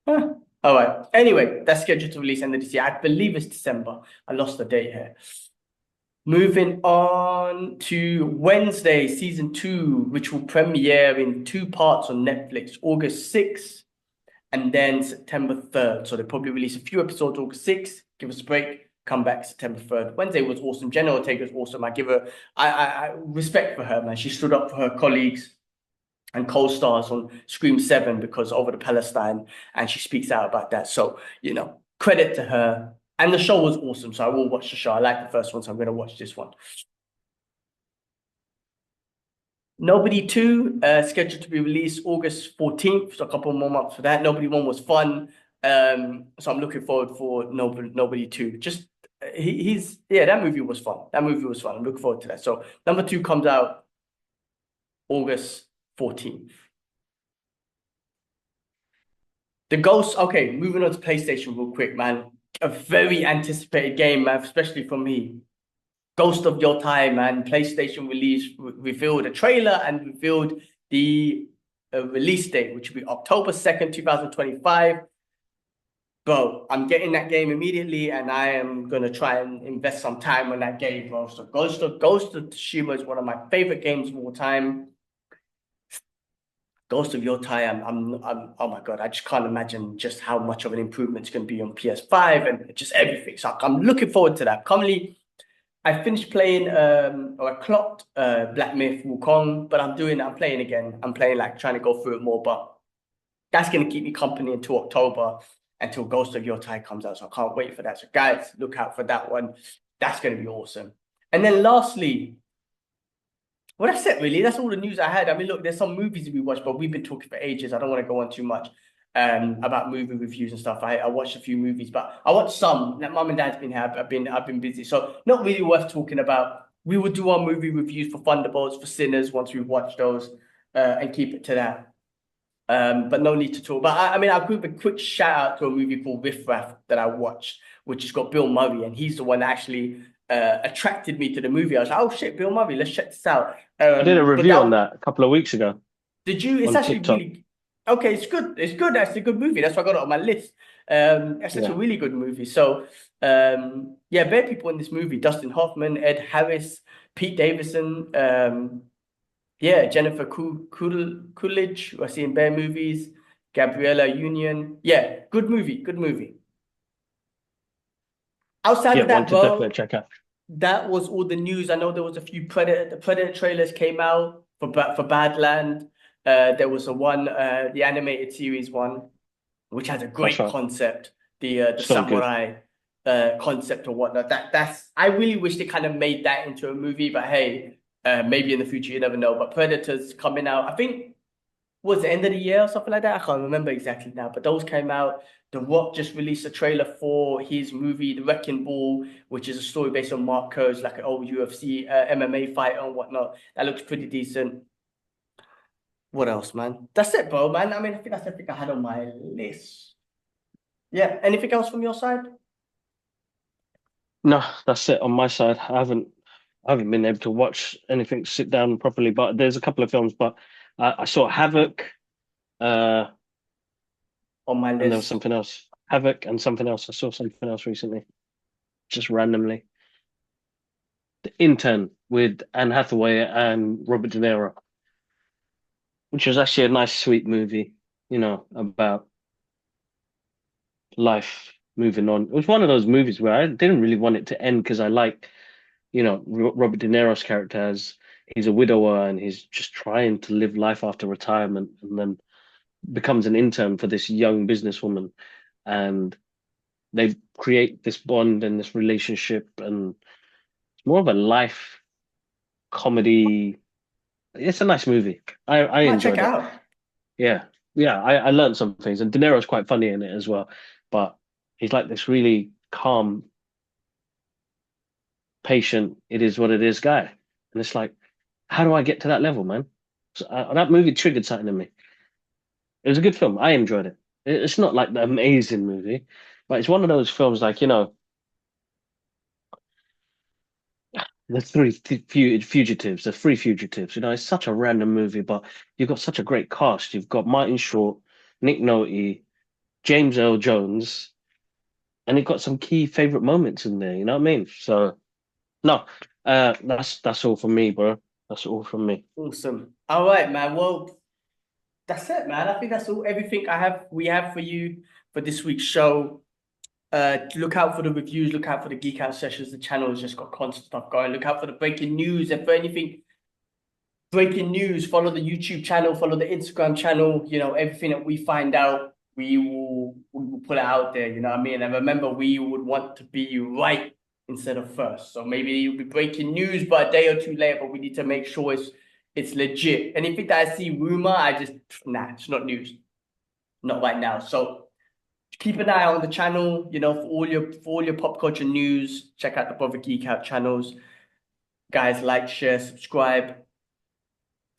Huh. All right. Anyway, that's scheduled to release end of this year. I believe it's December. I lost the date here. Moving on to Wednesday, season 2, which will premiere in 2 parts on Netflix, August 6th and then September 3rd. So they probably release a few episodes August 6th, give us a break, come back September 3rd. Wednesday was awesome. Jenna Ortega was awesome. I give her I respect for her, man. She stood up for her colleagues and co-stars on Scream 7 because over the Palestine, and she speaks out about that. So, credit to her. And the show was awesome, so I will watch the show. I like the first one, so I'm going to watch this one. Nobody 2, scheduled to be released August 14th, so a couple more months for that. Nobody 1 was fun, so I'm looking forward for Nobody 2. Just, that movie was fun. That movie was fun. I'm looking forward to that. So number 2 comes out August 14th. The Ghost, okay, moving on to PlayStation real quick, man. A very anticipated game, man, especially for me. Ghost of Yotei, man. PlayStation revealed a trailer and revealed the release date, which will be October 2nd, 2025. Bro, I'm getting that game immediately, and I am going to try and invest some time on that game, bro. So Ghost of Tsushima is one of my favorite games of all time. Ghost of Yotei, I'm oh my God, I just can't imagine just how much of an improvement it's going to be on PS5 and just everything. So I'm looking forward to that. Currently, I finished playing or I clocked Black Myth Wukong, but I'm playing again. I'm playing trying to go through it more, but that's going to keep me company until October, until Ghost of Yotei comes out. So I can't wait for that. So guys, look out for that one. That's going to be awesome. And then lastly, well, that's it, really. That's all the news I had. I mean, look, there's some movies we watched, but we've been talking for ages. I don't want to go on too much about movie reviews and stuff. I watched a few movies, but I watched some. Mum and Dad's been here. I've been busy, so not really worth talking about. We will do our movie reviews for Thunderbolts, for Sinners once we've watched those, and keep it to that. But no need to talk. But I'll give a quick shout out to a movie called Riff Raff that I watched, which has got Bill Murray, and he's the one that actually attracted me to the movie. I was like, oh shit, Bill Murray, let's check this out. I did a review on that a couple of weeks ago. Did you? It's actually TikTok. Really okay. It's good. It's good. That's a good movie. That's why I got it on my list. That's a really good movie. So, bare people in this movie: Dustin Hoffman, Ed Harris, Pete Davidson, Jennifer Coolidge, who I see in bare movies, Gabriella Union. Yeah, good movie. Good movie. Outside of that, bro, definitely check out. That was all the news. I know there was a few Predator trailers came out for Badland. There was the animated series one, which has a great concept, the samurai concept or whatnot. I really wish they kind of made that into a movie, but hey, maybe in the future, you never know. But Predator's coming out, I think, was the end of the year or something like that. I can't remember exactly now, but those came out. The Rock just released a trailer for his movie, The Wrecking Ball, which is a story based on Mark Kerr's, like an old UFC MMA fighter and whatnot. That looks pretty decent. What else, man? That's it, bro, man. I think that's everything I had on my list. Yeah. Anything else from your side? No, that's it on my side. I haven't been able to watch anything, sit down properly, but there's a couple of films, but I saw Havoc. On my list. And there was something else. Havoc and something else. I saw something else recently. Just randomly. The Intern with Anne Hathaway and Robert De Niro. Which was actually a nice, sweet movie, about life moving on. It was one of those movies where I didn't really want it to end because I like, Robert De Niro's character as he's a widower and he's just trying to live life after retirement and then becomes an intern for this young businesswoman, and they create this bond and this relationship, and it's more of a life comedy. It's a nice movie. I Might check enjoyed it it. out. Yeah, yeah. I learned some things, and De Niro's quite funny in it as well. But he's like this really calm, patient. It is what it is, guy. And it's like, how do I get to that level, man? So, that movie triggered something in me. It was a good film. I enjoyed it. It's not like the amazing movie, but it's one of those films like, the fugitives, the three fugitives. It's such a random movie, but you've got such a great cast. You've got Martin Short, Nick Nolte, James Earl Jones, and you've got some key favorite moments in there. You know what I mean? So no, that's all from me, bro. That's all from me. Awesome. All right, man. Well, that's it, man. I think that's all everything we have for you for this week's show. Look out for the reviews, look out for the Geek Out sessions. The channel has just got constant stuff going. Look out for the breaking news. And for anything breaking news, follow the YouTube channel, follow the Instagram channel. Everything that we find out, we will put it out there, you know what I mean? And remember, we would want to be right instead of first. So maybe it'll be breaking news but a day or two later, but we need to make sure it's legit. Anything that I see rumor, it's not news. Not right now. So keep an eye on the channel, for all your pop culture news. Check out the Brother Geek Out channels. Guys, like, share, subscribe.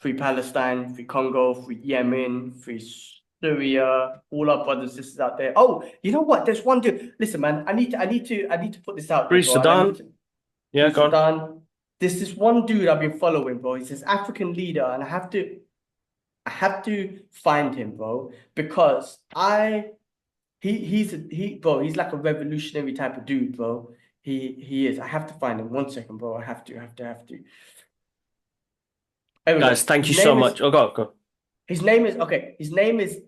Free Palestine, free Congo, free Yemen, free Syria, all our brothers and sisters out there. Oh, you know what? There's one dude. Listen, man, I need to put this out there, Free bro. Sudan. Yeah, Free go on. Sudan. There's this one dude I've been following, bro. He's this African leader, and I have to find him, bro, because he's like a revolutionary type of dude, bro. He is. I have to find him. 1 second, bro. I have to. Anyway, Guys, thank you so much. Oh, go. His name is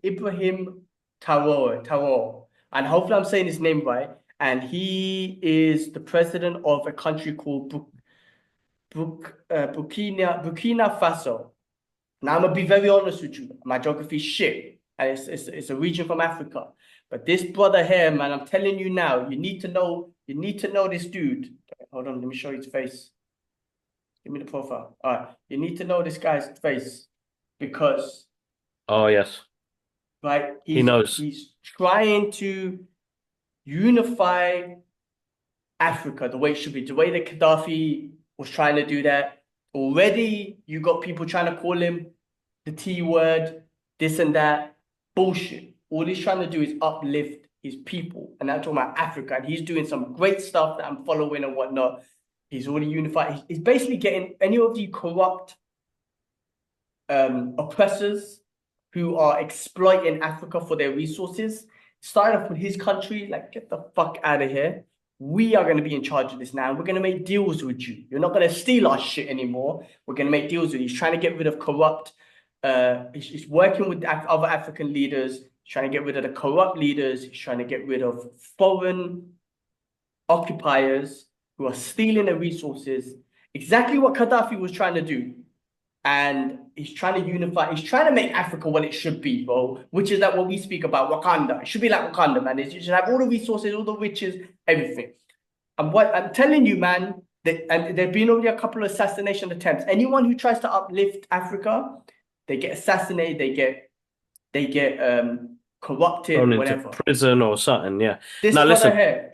Ibrahim Traore, and hopefully I'm saying his name right. And he is the president of a country called Burkina Faso. Now I'm gonna be very honest with you. My geography is shit, and it's a region from Africa. But this brother here, man, I'm telling you now, you need to know this dude. Hold on, let me show you his face. Give me the profile. All right, you need to know this guy's face because, Oh, yes. right, He knows. He's trying to unify Africa the way it should be, the way that Gaddafi was trying to do that. Already, you got people trying to call him the T word, this and that. Bullshit. All he's trying to do is uplift his people. And I'm talking about Africa. And he's doing some great stuff that I'm following and whatnot. He's already unified. He's basically getting any of the corrupt oppressors who are exploiting Africa for their resources. Starting off with his country, like, get the fuck out of here. We are going to be in charge of this now. We're going to make deals with you. You're not going to steal our shit anymore. We're going to make deals with you. He's trying to get rid of corrupt. He's working with other African leaders. He's trying to get rid of the corrupt leaders. He's trying to get rid of foreign occupiers who are stealing the resources. Exactly what Gaddafi was trying to do. And he's trying to unify. He's trying to make Africa what it should be, bro. Which is like what we speak about, Wakanda. It should be like Wakanda, man. It should have all the resources, all the riches, everything. And what I'm telling you, man, and there've been already a couple of assassination attempts. Anyone who tries to uplift Africa, they get assassinated. They get corrupted, Thrown whatever. into prison or something. Yeah. This Now, brother listen. here,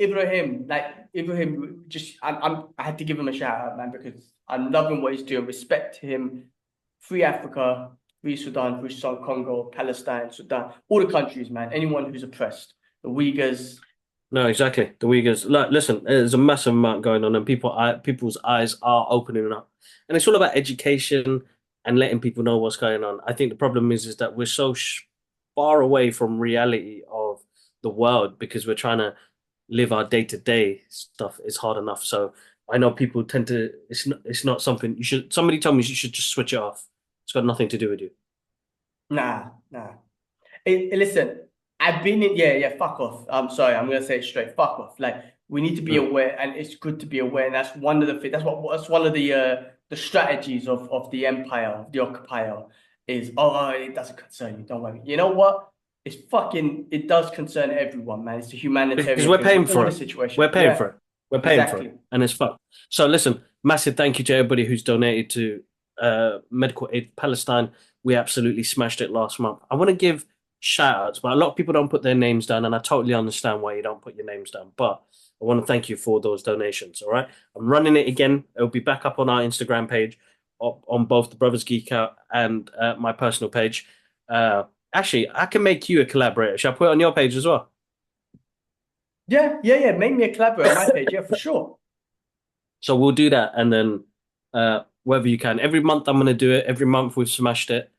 Ibrahim, just I had to give him a shout out, man, because I'm loving what he's doing. Respect to him. Free Africa, free Sudan, free Congo, Palestine, Sudan, all the countries, man. Anyone who's oppressed, the Uyghurs. No, exactly. The Uyghurs. Look, listen, there's a massive amount going on, and people's eyes are opening up, and it's all about education and letting people know what's going on. I think the problem is that we're so far away from reality of the world because we're trying to live our day-to-day stuff. It's hard enough. So I know people tend to. It's not something you should. Somebody told me you should just switch it off. It's got nothing to do with you. Nah. Hey, listen, I've been in. Yeah. Fuck off. I'm sorry. I'm gonna say it straight. Fuck off. Like, we need to be aware, and it's good to be aware. And that's one of the things. That's one of the strategies of the empire, of the occupier, is it doesn't concern you. Don't worry. You know what? It does concern everyone, man. It's a humanitarian Because we're thing paying for for all it. the situation. We're paying for it. We're paying for Exactly. it, and it's fucked. So listen, Massive thank you to everybody who's donated to Medical Aid Palestine. We absolutely smashed it last month. I want to give shout outs, but a lot of people don't put their names down, and I totally understand why you don't put your names down. But I want to thank you for those donations. All right. I'm running it again. It'll be back up on our Instagram page, on both the Brothers Geek Out and my personal page. Actually, I can make you a collaborator. Shall I put it on your page as well? Yeah. Make me a collaborator on my page. Yeah, for sure. So we'll do that, and then wherever you can. Every month I'm going to do it. Every month we've smashed it.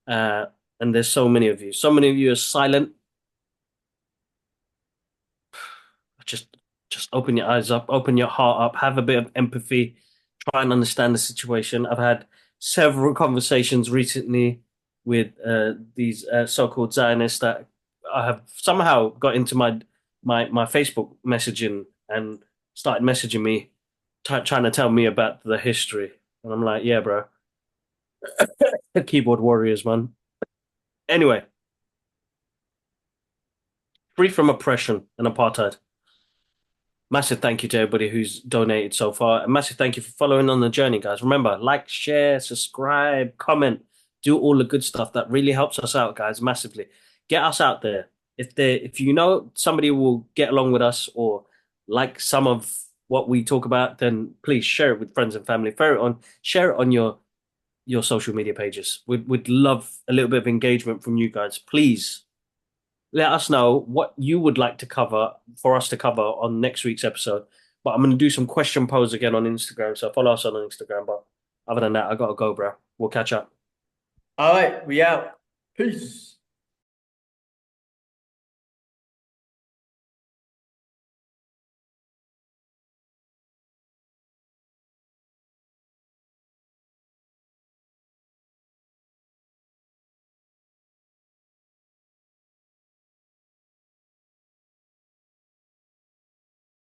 And there's so many of you. So many of you are silent. Just open your eyes up, open your heart up, have a bit of empathy, try and understand the situation. I've had several conversations recently with these so-called Zionists that I have somehow got into my Facebook messaging and started messaging me, trying to tell me about the history. And I'm like, yeah, bro. Keyboard warriors, man. Anyway, free from oppression and apartheid. Massive thank you to everybody who's donated so far. And massive thank you for following on the journey, guys. Remember, like, share, subscribe, comment, do all the good stuff. That really helps us out, guys, massively. Get us out there. If you know somebody will get along with us or like some of what we talk about, then please share it with friends and family. Share it on your social media pages. We'd love a little bit of engagement from you guys. Please let us know what you would like to cover for us to cover on next week's episode. But I'm going to do some question pose again on Instagram. So follow us on Instagram. But other than that, I got to go, bro. We'll catch up. All right, we out. Peace.